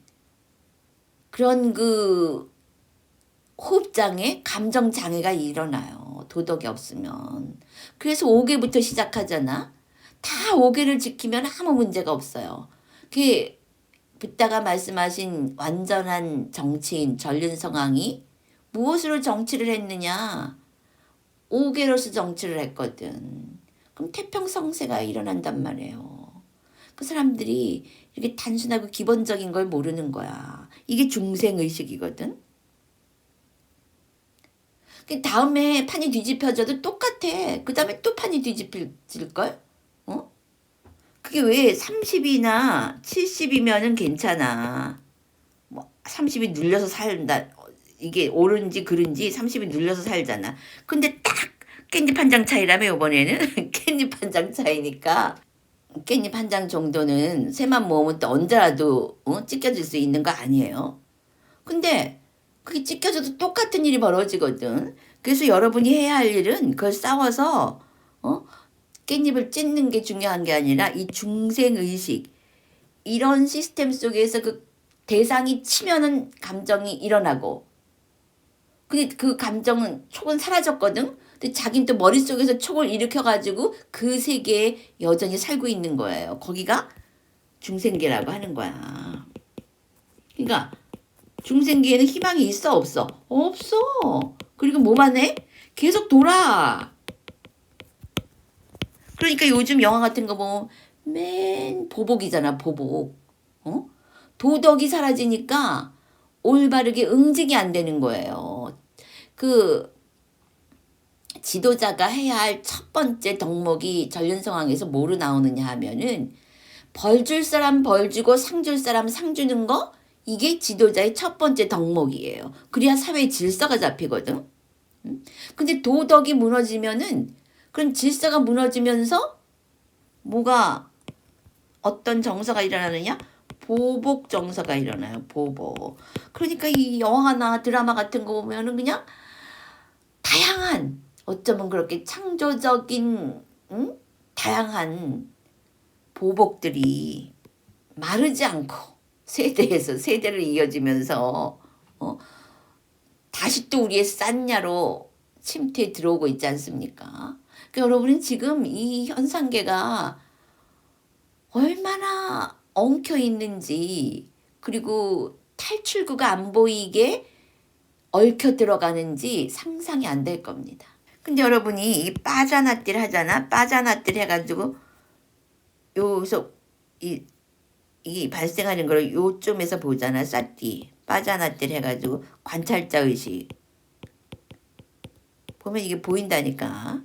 그런 그 호흡장애, 감정장애가 일어나요. 도덕이 없으면. 그래서 5개부터 시작하잖아. 다 5개를 지키면 아무 문제가 없어요. 그게 붓다가 말씀하신 완전한 정치인 전륜성왕이 무엇으로 정치를 했느냐? 5개로서 정치를 했거든. 그럼 태평성세가 일어난단 말이에요. 그 사람들이 이렇게 단순하고 기본적인 걸 모르는 거야. 이게 중생의식이거든. 그 다음에 판이 뒤집혀져도 똑같아. 그 다음에 또 판이 뒤집힐걸? 어? 그게 왜 30이나 70이면은 괜찮아. 뭐 30이 눌려서 살다. 이게 옳은지 그른지 30이 눌려서 살잖아. 근데 딱 깻잎 한 장 차이라며 이번에는 깻잎 한 장 차이니까 깻잎 한 장 정도는 새만 모으면 또 언제라도 찢겨질 수 있는 거 아니에요. 근데 그게 찢겨져도 똑같은 일이 벌어지거든. 그래서 여러분이 해야 할 일은 그걸 싸워서 깻잎을 찢는 게 중요한 게 아니라 이 중생의식 이런 시스템 속에서 그 대상이 치면은 감정이 일어나고 근데 그 감정은 촉은 사라졌거든. 근데 자기는 또 머릿속에서 촉을 일으켜가지고 그 세계에 여전히 살고 있는 거예요. 거기가 중생계라고 하는 거야. 그러니까 중생계에는 희망이 있어 없어? 없어. 그리고 뭐만 해? 계속 돌아. 그러니까 요즘 영화 같은 거 보면 맨 보복이잖아. 보복. 도덕이 사라지니까 올바르게 응징이 안 되는 거예요. 그 지도자가 해야 할 첫 번째 덕목이 전륜성왕에서 뭐로 나오느냐 하면은 벌 줄 사람 벌 주고 상 줄 사람 상 주는 거 이게 지도자의 첫 번째 덕목이에요. 그래야 사회의 질서가 잡히거든. 근데 도덕이 무너지면은 그런 질서가 무너지면서 뭐가 어떤 정서가 일어나느냐? 보복 정서가 일어나요. 보복. 그러니까 이 영화나 드라마 같은 거 보면은 그냥 다양한 어쩌면 그렇게 창조적인 다양한 보복들이 마르지 않고 세대에서 세대를 이어지면서 다시 또 우리의 싼냐로 침투에 들어오고 있지 않습니까? 그러니까 여러분은 지금 이 현상계가 얼마나 엉켜 있는지 그리고 탈출구가 안 보이게 얽혀 들어가는지 상상이 안 될 겁니다. 근데 여러분이 이 빠자나띠를 하잖아. 빠자나띠를 해가지고 여기서 이 발생하는 걸 요쯤에서 보잖아. 싸띠. 빠자나띠를 해가지고 관찰자 의식. 보면 이게 보인다니까.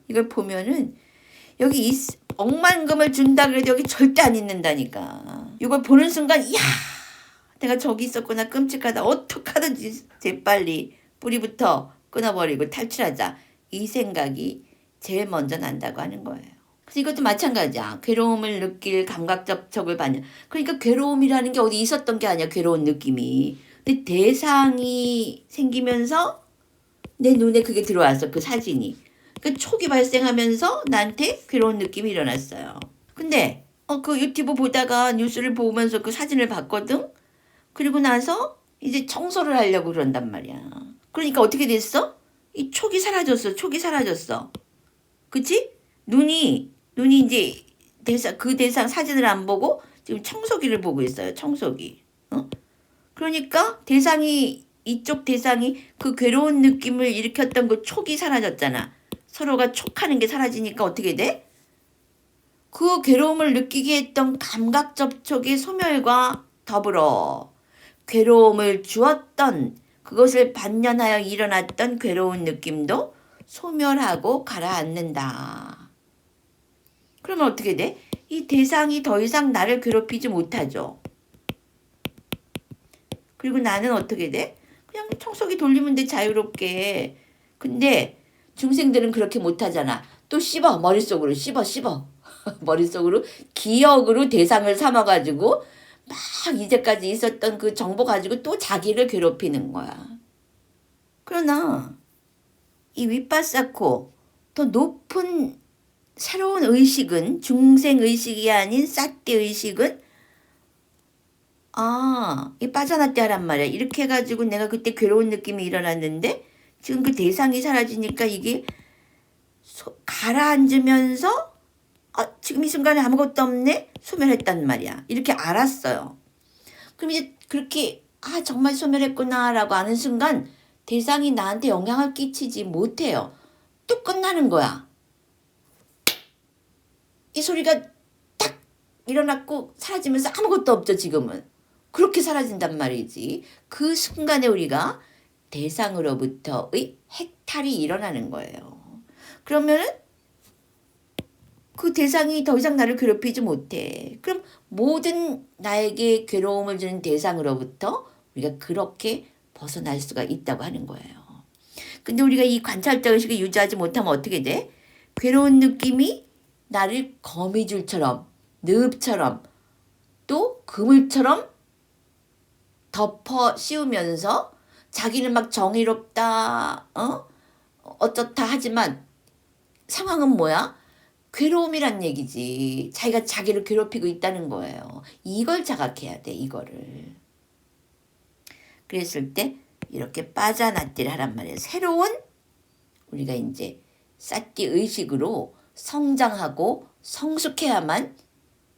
이걸 보면은 여기 억만금을 준다 그래도 여기 절대 안 있는다니까. 이걸 보는 순간 이야 내가 저기 있었구나 끔찍하다. 어떡하든지 재빨리 뿌리부터 끊어버리고 탈출하자. 이 생각이 제일 먼저 난다고 하는 거예요. 그래서 이것도 마찬가지야. 괴로움을 느낄 감각 접촉을 받는. 그러니까 괴로움이라는 게 어디 있었던 게 아니야. 괴로운 느낌이. 근데 대상이 생기면서 내 눈에 그게 들어왔어. 그 사진이. 그 촉이 발생하면서 나한테 괴로운 느낌이 일어났어요. 근데 그 유튜브 보다가 뉴스를 보면서 그 사진을 봤거든. 그리고 나서 이제 청소를 하려고 그런단 말이야. 그러니까 어떻게 됐어? 이 촉이 사라졌어. 촉이 사라졌어. 그치? 눈이 이제 그 대상 사진을 안 보고 지금 청소기를 보고 있어요. 청소기. 그러니까 이쪽 대상이 그 괴로운 느낌을 일으켰던 그 촉이 사라졌잖아. 서로가 촉하는 게 사라지니까 어떻게 돼? 그 괴로움을 느끼게 했던 감각 접촉의 소멸과 더불어 괴로움을 주었던 그것을 반년하여 일어났던 괴로운 느낌도 소멸하고 가라앉는다. 그러면 어떻게 돼? 이 대상이 더 이상 나를 괴롭히지 못하죠. 그리고 나는 어떻게 돼? 그냥 청소기 돌리면 돼 자유롭게. 근데 중생들은 그렇게 못하잖아. 또 씹어 머릿속으로 씹어 머릿속으로 기억으로 대상을 삼아가지고 막 이제까지 있었던 그 정보 가지고 또 자기를 괴롭히는 거야. 그러나 이 윗바사코 더 높은 새로운 의식은 중생의식이 아닌 사띠의식은 이 빠져나띠 하란 말이야. 이렇게 해가지고 내가 그때 괴로운 느낌이 일어났는데 지금 그 대상이 사라지니까 이게 가라앉으면서 지금 이 순간에 아무것도 없네? 소멸했단 말이야. 이렇게 알았어요. 그럼 이제 그렇게 정말 소멸했구나 라고 아는 순간 대상이 나한테 영향을 끼치지 못해요. 뚝 끝나는 거야. 이 소리가 딱 일어났고 사라지면서 아무것도 없죠, 지금은. 그렇게 사라진단 말이지. 그 순간에 우리가 대상으로부터의 해탈이 일어나는 거예요. 그러면은 그 대상이 더 이상 나를 괴롭히지 못해. 그럼 모든 나에게 괴로움을 주는 대상으로부터 우리가 그렇게 벗어날 수가 있다고 하는 거예요. 근데 우리가 이 관찰자 의식을 유지하지 못하면 어떻게 돼? 괴로운 느낌이 나를 거미줄처럼, 늪처럼, 또 그물처럼 덮어 씌우면서 자기는 막 정의롭다, 어쩌다 하지만 상황은 뭐야? 괴로움이란 얘기지. 자기가 자기를 괴롭히고 있다는 거예요. 이걸 자각해야 돼, 이거를. 그랬을 때 이렇게 빠져나띠를 하란 말이에요. 새로운 우리가 이제 사띠 의식으로 성장하고 성숙해야만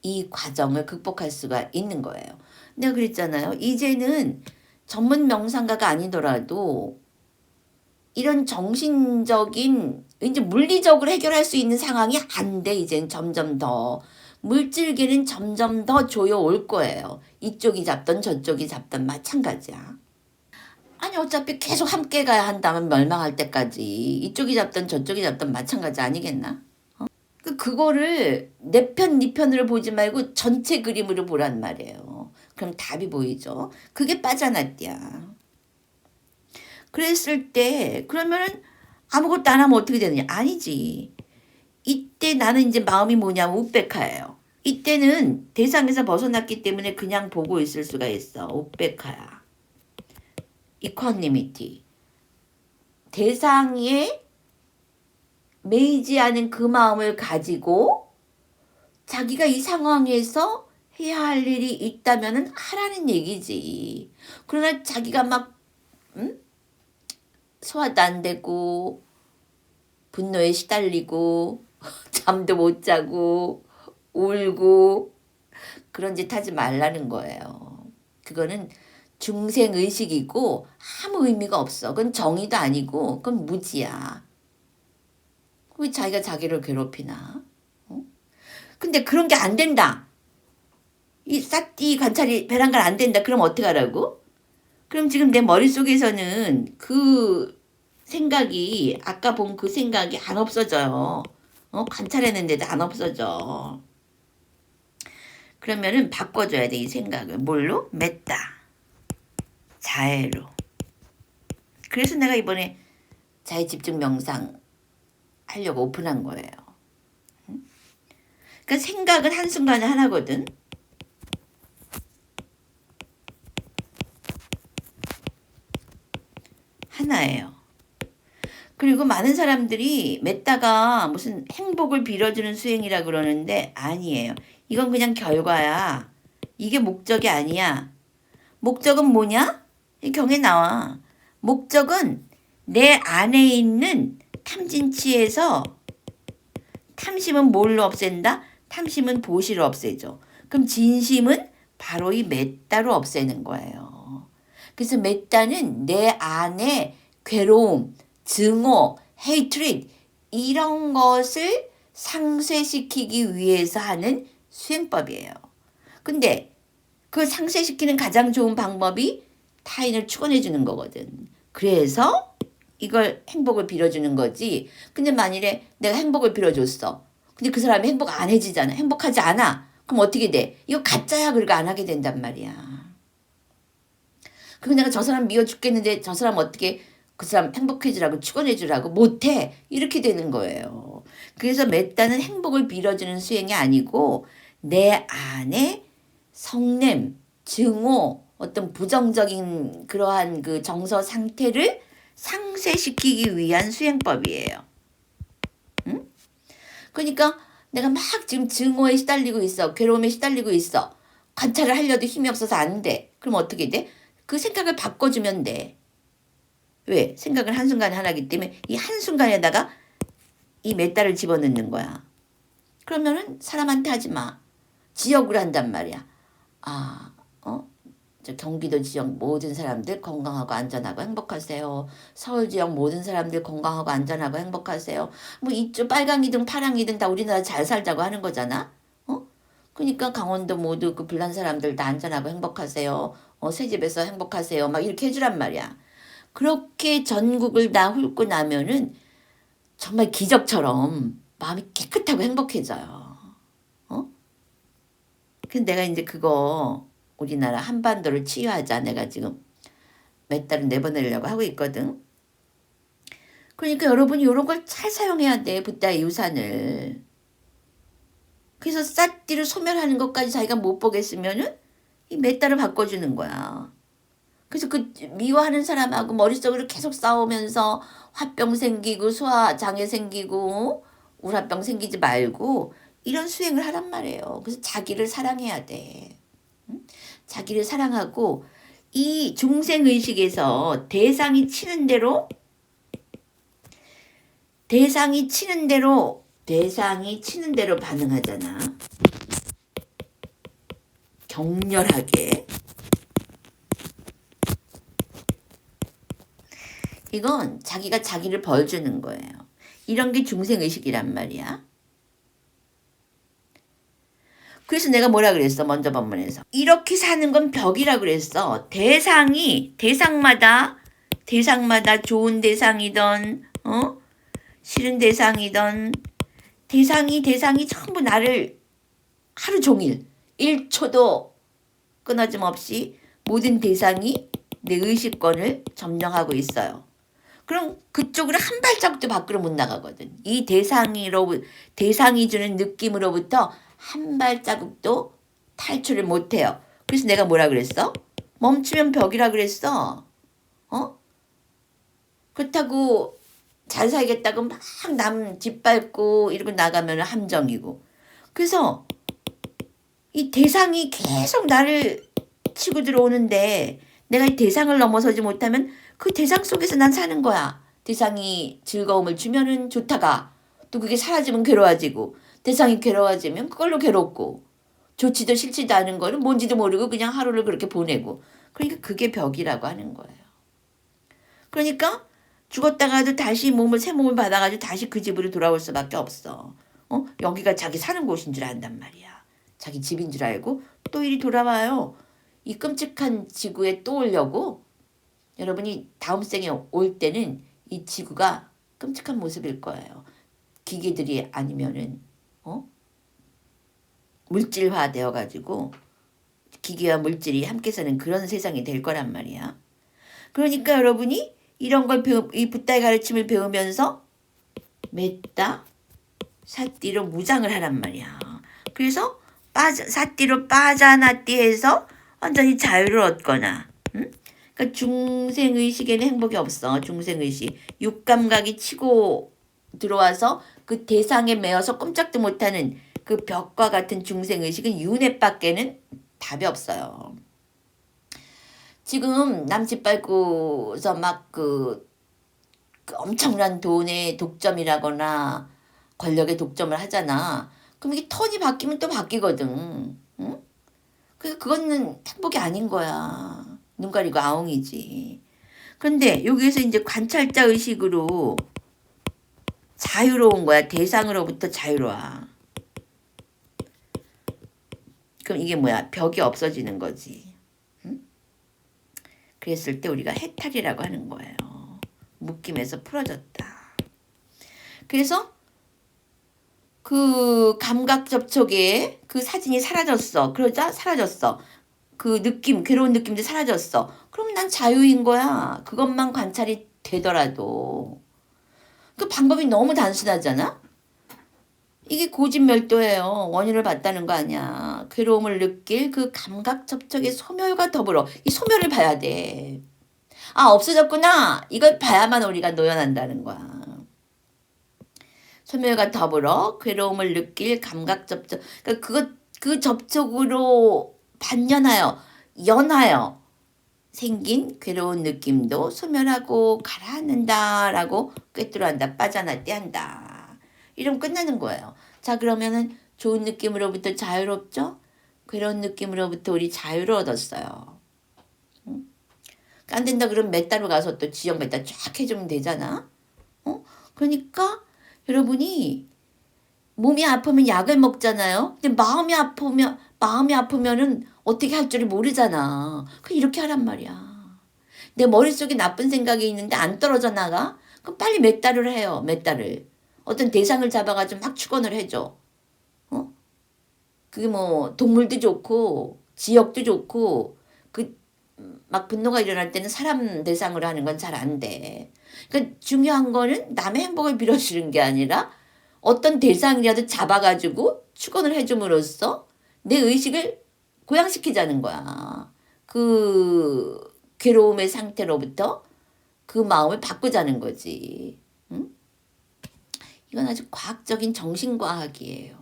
이 과정을 극복할 수가 있는 거예요. 내가 그랬잖아요. 이제는 전문 명상가가 아니더라도 이런 정신적인 이제 물리적으로 해결할 수 있는 상황이 안 돼. 이젠 점점 더 물질계는 점점 더 조여올 거예요. 이쪽이 잡던 저쪽이 잡던 마찬가지야. 아니 어차피 계속 함께 가야 한다면 멸망할 때까지 이쪽이 잡던 저쪽이 잡던 마찬가지 아니겠나? 그거를 내 편, 네 편으로 보지 말고 전체 그림으로 보란 말이에요. 그럼 답이 보이죠? 그게 빠져나띠야. 그랬을 때 그러면은 아무것도 안 하면 어떻게 되느냐? 아니지. 이때 나는 이제 마음이 뭐냐면 우백카예요. 이때는 대상에서 벗어났기 때문에 그냥 보고 있을 수가 있어. 우백카야. 이퀄리미티. 대상에 매이지 않은 그 마음을 가지고 자기가 이 상황에서 해야 할 일이 있다면은 하라는 얘기지. 그러나 자기가 막 소화도 안 되고 분노에 시달리고 잠도 못 자고 울고 그런 짓 하지 말라는 거예요. 그거는 중생의식이고 아무 의미가 없어. 그건 정의도 아니고 그건 무지야. 왜 자기가 자기를 괴롭히나? 근데 그런 게 안 된다. 이 싹디 관찰이 배란갈 안 된다. 그럼 어떻게 하라고? 그럼 지금 내 머릿속에서는 그 생각이 아까 본 그 생각이 안 없어져요. 관찰했는데도 안 없어져. 그러면은 바꿔줘야 돼, 이 생각을. 뭘로? 맺다. 자애로. 그래서 내가 이번에 자애 집중 명상 하려고 오픈한 거예요. 그러니까 생각은 한순간에 하나거든. 하나예요. 그리고 많은 사람들이 맺다가 무슨 행복을 빌어주는 수행이라 그러는데 아니에요. 이건 그냥 결과야. 이게 목적이 아니야. 목적은 뭐냐? 이 경에 나와. 목적은 내 안에 있는 탐진치에서 탐심은 뭘로 없앤다? 탐심은 보시로 없애죠. 그럼 진심은 바로 이 맺다로 없애는 거예요. 그래서 맺다는 내 안에 괴로움, 증오, 헤이트리드 이런 것을 상쇄시키기 위해서 하는 수행법이에요. 근데 그 상쇄시키는 가장 좋은 방법이 타인을 축원해 주는 거거든. 그래서 이걸 행복을 빌어주는 거지. 근데 만일에 내가 행복을 빌어줬어. 근데 그 사람이 행복 안 해지잖아. 행복하지 않아. 그럼 어떻게 돼? 이거 가짜야. 그러니까 안 하게 된단 말이야. 그럼 내가 저 사람 미워 죽겠는데 저 사람 어떻게 그 사람 행복해지라고 축원해주라고 못해. 이렇게 되는 거예요. 그래서 맺다는 행복을 빌어주는 수행이 아니고 내 안에 성냄, 증오, 어떤 부정적인 그러한 그 정서 상태를 상쇄시키기 위한 수행법이에요. 응? 그러니까 내가 막 지금 증오에 시달리고 있어. 괴로움에 시달리고 있어. 관찰을 하려도 힘이 없어서 안 돼. 그럼 어떻게 돼? 그 생각을 바꿔주면 돼. 왜? 생각을 한순간에 하나기 때문에 이 한순간에다가 이 មេ달을 집어넣는 거야. 그러면은 사람한테 하지 마. 지역으로 한단 말이야. 경기도 지역 모든 사람들 건강하고 안전하고 행복하세요. 서울 지역 모든 사람들 건강하고 안전하고 행복하세요. 뭐 이쪽 빨강이든 파랑이든 다 우리나라 잘 살자고 하는 거잖아. 그러니까 강원도 모두 그 불난 사람들 다 안전하고 행복하세요. 새 집에서 행복하세요. 막 이렇게 해주란 말이야. 그렇게 전국을 다 훑고 나면은 정말 기적처럼 마음이 깨끗하고 행복해져요. 근데 내가 이제 그거 우리나라 한반도를 치유하자 내가 지금 몇 달은 내보내려고 하고 있거든. 그러니까 여러분이 이런 걸 잘 사용해야 돼. 붓다의 유산을. 그래서 쌀띠를 소멸하는 것까지 자기가 못 보겠으면은 이 몇 달을 바꿔주는 거야. 그래서 그 미워하는 사람하고 머릿속으로 계속 싸우면서 화병 생기고 소화장애 생기고 우라병 생기지 말고 이런 수행을 하란 말이에요. 그래서 자기를 사랑해야 돼. 자기를 사랑하고 이 중생의식에서 대상이 치는 대로 반응하잖아. 격렬하게. 이건 자기가 자기를 벌주는 거예요. 이런 게 중생의식이란 말이야. 그래서 내가 뭐라 그랬어? 먼저 본문에서. 이렇게 사는 건 벽이라 그랬어. 대상마다 좋은 대상이던 싫은 대상이던 대상이 전부 나를 하루 종일 1초도 끊어짐 없이 모든 대상이 내 의식권을 점령하고 있어요. 그럼 그쪽으로 한 발자국도 밖으로 못 나가거든. 이 대상이 주는 느낌으로부터 한 발자국도 탈출을 못 해요. 그래서 내가 뭐라 그랬어? 멈추면 벽이라 그랬어. 그렇다고 잘 살겠다고 막 남 짓밟고 이러고 나가면 함정이고. 그래서 이 대상이 계속 나를 치고 들어오는데 내가 이 대상을 넘어서지 못하면 그 대상 속에서 난 사는 거야. 대상이 즐거움을 주면은 좋다가 또 그게 사라지면 괴로워지고 대상이 괴로워지면 그걸로 괴롭고 좋지도 싫지도 않은 거는 뭔지도 모르고 그냥 하루를 그렇게 보내고 그러니까 그게 벽이라고 하는 거예요. 그러니까 죽었다가도 다시 새 몸을 받아가지고 다시 그 집으로 돌아올 수밖에 없어. 여기가 자기 사는 곳인 줄 안단 말이야. 자기 집인 줄 알고 또 이리 돌아와요. 이 끔찍한 지구에 또 오려고 여러분이 다음 생에 올 때는 이 지구가 끔찍한 모습일 거예요. 기계들이 아니면은 물질화 되어가지고 기계와 물질이 함께 사는 그런 세상이 될 거란 말이야. 그러니까 여러분이 이런 걸 이 붓다의 가르침을 배우면서 맺다 사띠로 무장을 하란 말이야. 그래서 사띠로 빠자나띠 해서 완전히 자유를 얻거나. 그러니까 중생의식에는 행복이 없어. 중생의식. 육감각이 치고 들어와서 그 대상에 매어서 꼼짝도 못하는 그 벽과 같은 중생의식은 윤회밖에는 답이 없어요. 지금 남 짓밟고서 막 그 엄청난 돈의 독점이라거나 권력의 독점을 하잖아. 그럼 이게 턴이 바뀌면 또 바뀌거든. 응? 그거는 행복이 아닌 거야. 눈 가리고 아웅이지. 그런데 여기에서 이제 관찰자 의식으로 자유로운 거야. 대상으로부터 자유로워. 그럼 이게 뭐야? 벽이 없어지는 거지. 그랬을 때 우리가 해탈이라고 하는 거예요. 묶임에서 풀어졌다. 그래서 그 감각 접촉에 그 사진이 사라졌어. 그러자 사라졌어. 그 느낌, 괴로운 느낌도 사라졌어. 그럼 난 자유인 거야. 그것만 관찰이 되더라도. 그 방법이 너무 단순하잖아? 이게 고집멸도예요. 원인을 봤다는 거 아니야. 괴로움을 느낄 그 감각 접촉의 소멸과 더불어 이 소멸을 봐야 돼. 없어졌구나. 이걸 봐야만 우리가 노연한다는 거야. 소멸과 더불어 괴로움을 느낄 감각 접촉. 그러니까 그 접촉으로 연하여 생긴 괴로운 느낌도 소멸하고 가라앉는다라고 꿰뚫어한다. 빠져나떼 한다. 이러면 끝나는 거예요. 자, 그러면은 좋은 느낌으로부터 자유롭죠? 괴로운 느낌으로부터 우리 자유를 얻었어요. 안 된다 그러면 몇 달로 가서 또 지역 몇 달 쫙 해주면 되잖아. 그러니까 여러분이 몸이 아프면 약을 먹잖아요. 근데 마음이 아프면은 어떻게 할 줄을 모르잖아. 그 이렇게 하란 말이야. 내 머릿속에 나쁜 생각이 있는데 안 떨어져 나가? 그럼 빨리 몇 달을 해요. 몇 달을. 어떤 대상을 잡아가지고 막 축원을 해줘. 그게 뭐 동물도 좋고 지역도 좋고 그 막 분노가 일어날 때는 사람 대상으로 하는 건 잘 안 돼. 그러니까 중요한 거는 남의 행복을 빌어주는 게 아니라 어떤 대상이라도 잡아가지고 축원을 해줌으로써 내 의식을 고양시키자는 거야. 그 괴로움의 상태로부터 그 마음을 바꾸자는 거지. 응? 이건 아주 과학적인 정신과학이에요.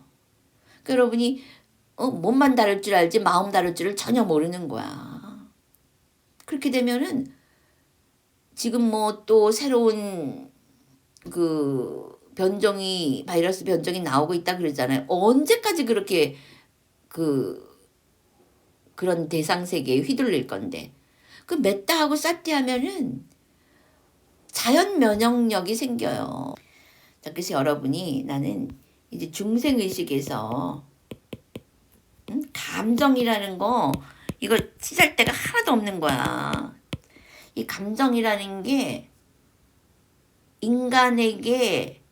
그러니까 여러분이 몸만 다룰 줄 알지 마음 다룰 줄을 전혀 모르는 거야. 그렇게 되면은 지금 뭐 또 새로운 그 바이러스 변종이 나오고 있다 그러잖아요. 언제까지 그렇게 그런 대상 세계에 휘둘릴 건데. 그 메타하고 사티하면은 자연 면역력이 생겨요. 자, 그래서 여러분이 나는 이제 중생의식에서 감정이라는 거 이거 찢을 데가 하나도 없는 거야. 이 감정이라는 게 인간에게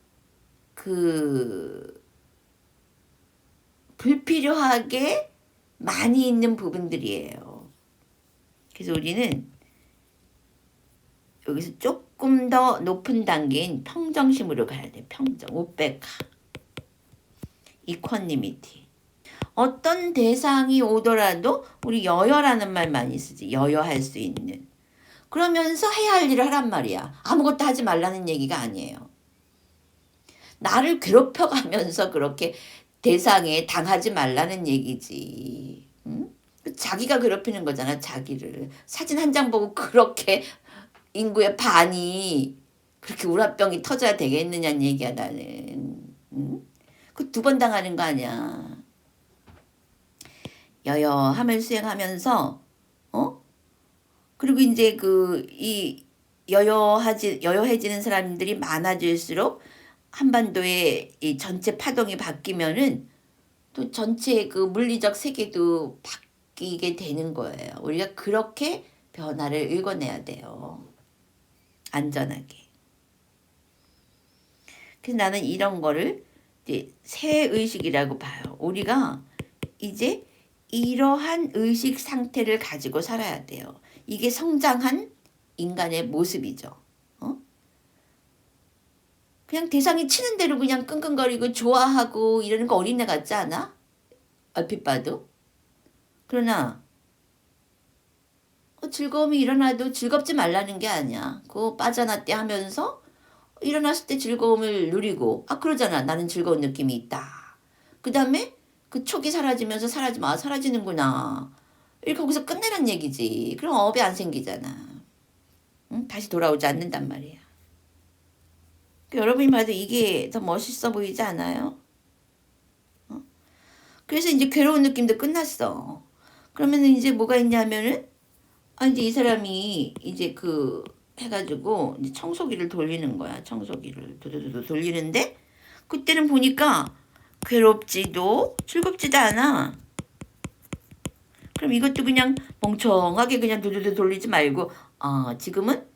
불필요하게 많이 있는 부분들이에요. 그래서 우리는 여기서 조금 더 높은 단계인 평정심으로 가야 돼. 평정, 우페카, 이퀄리미티. 어떤 대상이 오더라도 우리 여여라는 말 많이 쓰지. 여여할 수 있는. 그러면서 해야 할 일을 하란 말이야. 아무것도 하지 말라는 얘기가 아니에요. 나를 괴롭혀가면서 그렇게 대상에 당하지 말라는 얘기지. 응? 자기가 괴롭히는 거잖아. 자기를. 사진 한 장 보고 그렇게 인구의 반이 그렇게 우라병이 터져야 되겠느냐는 얘기야 나는. 응? 그 2번 당하는 거 아니야. 여여함을 수행하면서 그리고 이제 이 여여해지는 사람들이 많아질수록 한반도의 이 전체 파동이 바뀌면은 또 전체 그 물리적 세계도 바뀌게 되는 거예요. 우리가 그렇게 변화를 읽어내야 돼요. 안전하게. 그래서 나는 이런 거를 이제 새 의식이라고 봐요. 우리가 이제 이러한 의식 상태를 가지고 살아야 돼요. 이게 성장한 인간의 모습이죠. 그냥 대상이 치는 대로 그냥 끙끙거리고 좋아하고 이러는 거 어린애 같지 않아? 얼핏 봐도. 그러나 즐거움이 일어나도 즐겁지 말라는 게 아니야. 그거 빠져났대 하면서 일어났을 때 즐거움을 누리고 그러잖아. 나는 즐거운 느낌이 있다. 그 다음에 그 촉이 사라지면서 사라지는구나. 이렇게 거기서 끝내란 얘기지. 그럼 업이 안 생기잖아. 응? 다시 돌아오지 않는단 말이야. 여러분이 봐도 이게 더 멋있어 보이지 않아요? 그래서 이제 괴로운 느낌도 끝났어. 그러면 이제 뭐가 있냐면은 이제 이 사람이 이제 해가지고 이제 청소기를 돌리는 거야. 청소기를 도도도 돌리는데 그때는 보니까 괴롭지도 즐겁지도 않아. 그럼 이것도 그냥 멍청하게 그냥 도도도 돌리지 말고 지금은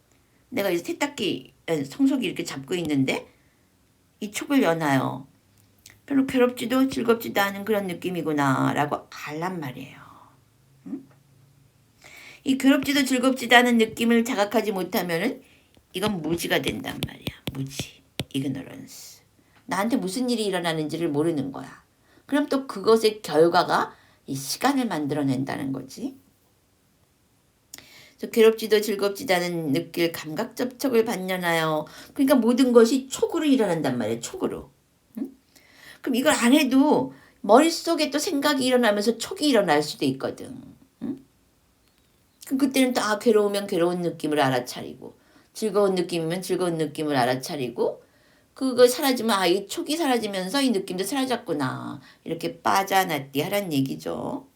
내가 이제 세탁기 청소기 이렇게 잡고 있는데 이 촉을 여나요. 별로 괴롭지도 즐겁지도 않은 그런 느낌이구나 라고 알란 말이에요. 응? 이 괴롭지도 즐겁지도 않은 느낌을 자각하지 못하면은 이건 무지가 된단 말이야. 무지. 이그노런스. 나한테 무슨 일이 일어나는지를 모르는 거야. 그럼 또 그것의 결과가 이 시간을 만들어낸다는 거지. 괴롭지도 즐겁지도 않은 느낄 감각 접촉을 받냐나요. 그러니까 모든 것이 촉으로 일어난단 말이에요. 촉으로. 응? 그럼 이걸 안 해도 머릿속에 또 생각이 일어나면서 촉이 일어날 수도 있거든. 응? 그럼 그때는 또 괴로우면 괴로운 느낌을 알아차리고 즐거운 느낌이면 즐거운 느낌을 알아차리고 그거 사라지면 이 촉이 사라지면서 이 느낌도 사라졌구나. 이렇게 빠져났디 하란 얘기죠.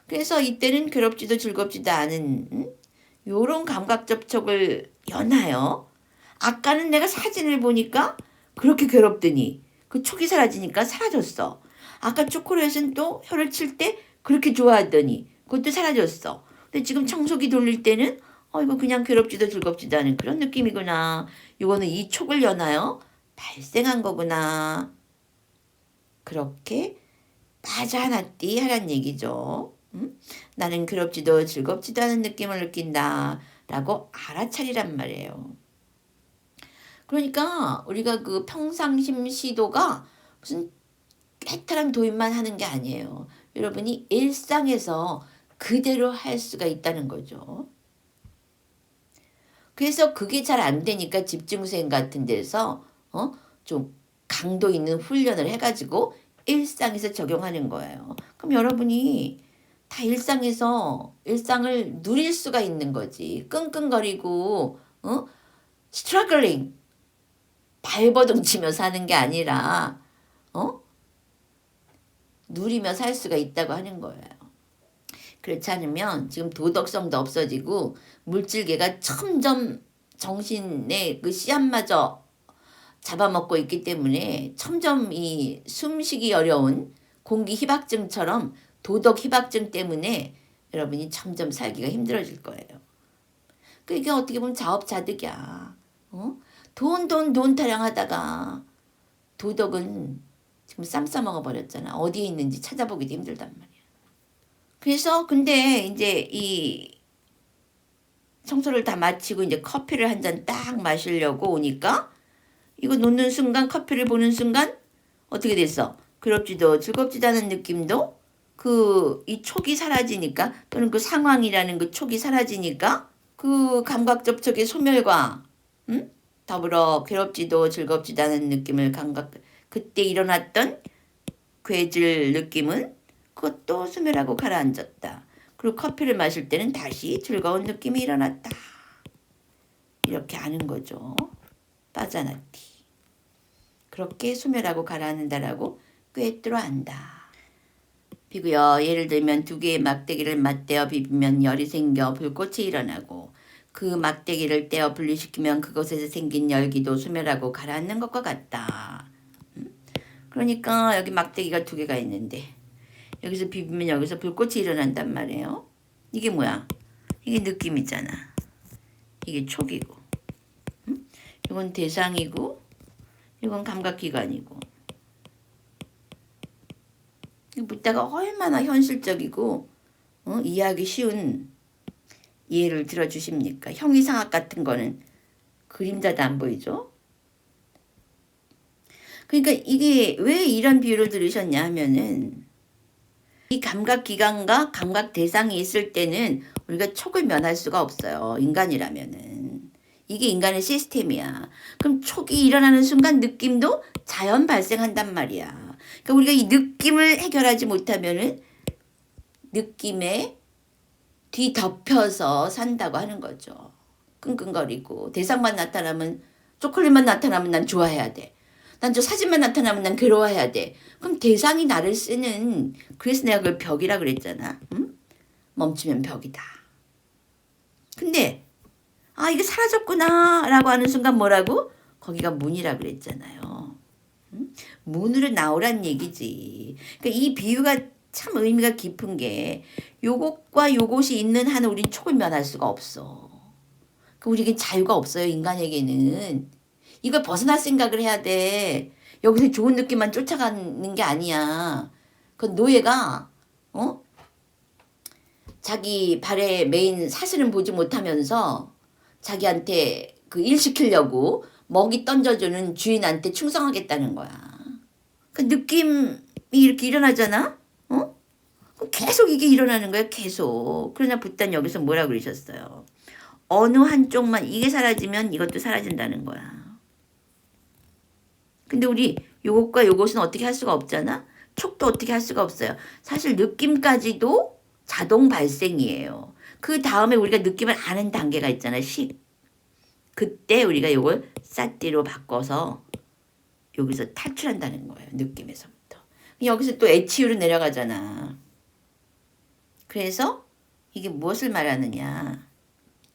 그래서 이때는 괴롭지도 즐겁지도 않은 요런 감각 접촉을 연하요. 아까는 내가 사진을 보니까 그렇게 괴롭더니 그 촉이 사라지니까 사라졌어. 아까 초콜릿은 또 혀를 칠 때 그렇게 좋아하더니 그것도 사라졌어. 근데 지금 청소기 돌릴 때는 이거 그냥 괴롭지도 즐겁지도 않은 그런 느낌이구나. 이거는 이 촉을 연하여 발생한 거구나. 그렇게 빠져나띠 하란 얘기죠. 나는 괴롭지도 즐겁지도 않은 느낌을 느낀다 라고 알아차리란 말이에요. 그러니까 우리가 그 평상심 시도가 무슨 깨탈한 도입만 하는 게 아니에요. 여러분이 일상에서 그대로 할 수가 있다는 거죠. 그래서 그게 잘 안 되니까 집중수행 같은 데서 좀 강도 있는 훈련을 해가지고 일상에서 적용하는 거예요. 그럼 여러분이 다 일상을 누릴 수가 있는 거지. 끙끙거리고 스트러글링 발버둥 치며 사는 게 아니라 누리며 살 수가 있다고 하는 거예요. 그렇지 않으면 지금 도덕성도 없어지고 물질계가 점점 정신의 그 씨앗마저 잡아먹고 있기 때문에 점점 이 숨쉬기 어려운 공기 희박증처럼 도덕 희박증 때문에 여러분이 점점 살기가 힘들어질 거예요. 그게 어떻게 보면 자업자득이야. 돈 타령하다가 도덕은 지금 쌈 싸먹어 버렸잖아. 어디에 있는지 찾아보기도 힘들단 말이야. 그래서 근데 이제 이 청소를 다 마치고 이제 커피를 한 잔 딱 마시려고 오니까 이거 놓는 순간 커피를 보는 순간 어떻게 됐어? 괴롭지도 즐겁지도 않은 느낌도 이 촉이 사라지니까 또는 그 상황이라는 그 촉이 사라지니까 그 감각 접촉의 소멸과 더불어 괴롭지도 즐겁지도 않은 느낌을 그때 일어났던 괴질 느낌은 그것도 소멸하고 가라앉았다. 그리고 커피를 마실 때는 다시 즐거운 느낌이 일어났다. 이렇게 아는 거죠. 빠져나티. 그렇게 소멸하고 가라앉는다라고 꿰뚫어 안다. 비고요. 예를 들면 두 개의 막대기를 맞대어 비비면 열이 생겨 불꽃이 일어나고 그 막대기를 떼어 분리시키면 그곳에서 생긴 열기도 소멸하고 가라앉는 것과 같다. 그러니까 여기 막대기가 두 개가 있는데 여기서 비비면 여기서 불꽃이 일어난단 말이에요. 이게 뭐야? 이게 느낌이잖아. 이게 촉이고 이건 대상이고 이건 감각기관이고 묻다가 얼마나 현실적이고 이해하기 쉬운 예를 들어주십니까? 형이상학 같은 거는 그림자도 안 보이죠? 그러니까 이게 왜 이런 비유를 들으셨냐 하면은 이 감각기관과 감각 대상이 있을 때는 우리가 촉을 면할 수가 없어요. 인간이라면은. 이게 인간의 시스템이야. 그럼 촉이 일어나는 순간 느낌도 자연 발생한단 말이야. 그러니까 우리가 이 느낌을 해결하지 못하면은 느낌에 뒤덮여서 산다고 하는 거죠. 끙끙거리고 대상만 나타나면 초콜릿만 나타나면 난 좋아해야 돼. 난 저 사진만 나타나면 난 괴로워해야 돼. 그럼 대상이 나를 쓰는 그래서 내가 그걸 벽이라 그랬잖아. 응? 멈추면 벽이다. 근데 이게 사라졌구나 라고 하는 순간 뭐라고? 거기가 문이라 그랬잖아요. 응? 문으로 나오란 얘기지. 그러니까 이 비유가 참 의미가 깊은 게 요것과 요것이 있는 한은 우린 촉을 면할 수가 없어. 우리에겐 자유가 없어요. 인간에게는. 이걸 벗어날 생각을 해야 돼. 여기서 좋은 느낌만 쫓아가는 게 아니야. 그 노예가 자기 발에 메인 사슬은 보지 못하면서 자기한테 그 일 시키려고 먹이 던져주는 주인한테 충성하겠다는 거야. 그 느낌이 이렇게 일어나잖아? 계속 이게 일어나는 거야. 계속. 그러나 부단 여기서 뭐라 그러셨어요? 어느 한쪽만 이게 사라지면 이것도 사라진다는 거야. 근데 우리 요것과 요것은 어떻게 할 수가 없잖아? 촉도 어떻게 할 수가 없어요. 사실 느낌까지도 자동 발생이에요. 그 다음에 우리가 느낌을 아는 단계가 있잖아. 그때 우리가 요걸 싸띠로 바꿔서 여기서 탈출한다는 거예요. 느낌에서부터. 여기서 또 애치유로 내려가잖아. 그래서 이게 무엇을 말하느냐.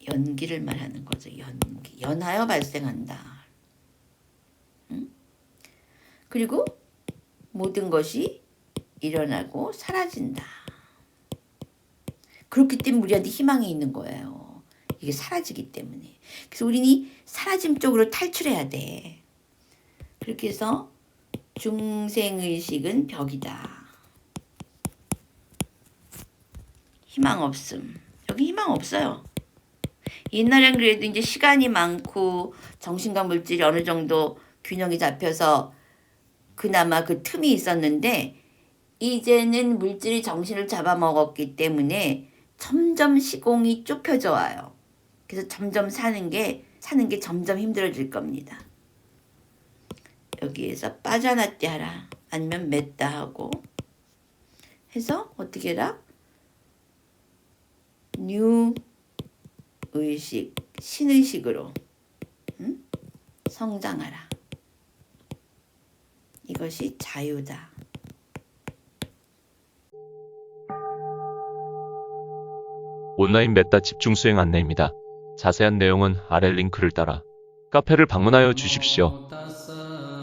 연기를 말하는 거죠. 연기. 연하여 발생한다. 응? 그리고 모든 것이 일어나고 사라진다. 그렇기 때문에 우리한테 희망이 있는 거예요. 이게 사라지기 때문에. 그래서 우리는 이 사라짐 쪽으로 탈출해야 돼. 그렇게 해서 중생의식은 벽이다. 희망 없음. 여기 희망 없어요. 옛날엔 그래도 이제 시간이 많고 정신과 물질이 어느 정도 균형이 잡혀서 그나마 그 틈이 있었는데 이제는 물질이 정신을 잡아먹었기 때문에 점점 시공이 좁혀져 와요. 그래서 점점 사는 게 점점 힘들어질 겁니다. 여기에서 빠져났다 하라. 아니면 맺다 하고 해서 어떻게 해라? 뉴 의식, 신의식으로 성장하라. 이것이 자유다. 온라인 메타 집중 수행 안내입니다. 자세한 내용은 아래 링크를 따라 카페를 방문하여 주십시오. 타사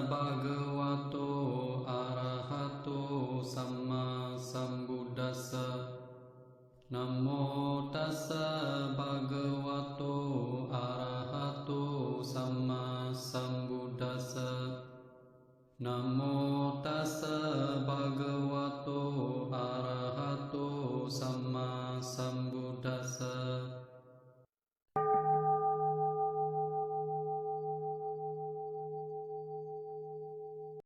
바그와토 아라하토 삼마 삼부다사 나모 타사 바그와토 아라하토 삼마 삼부다사 나모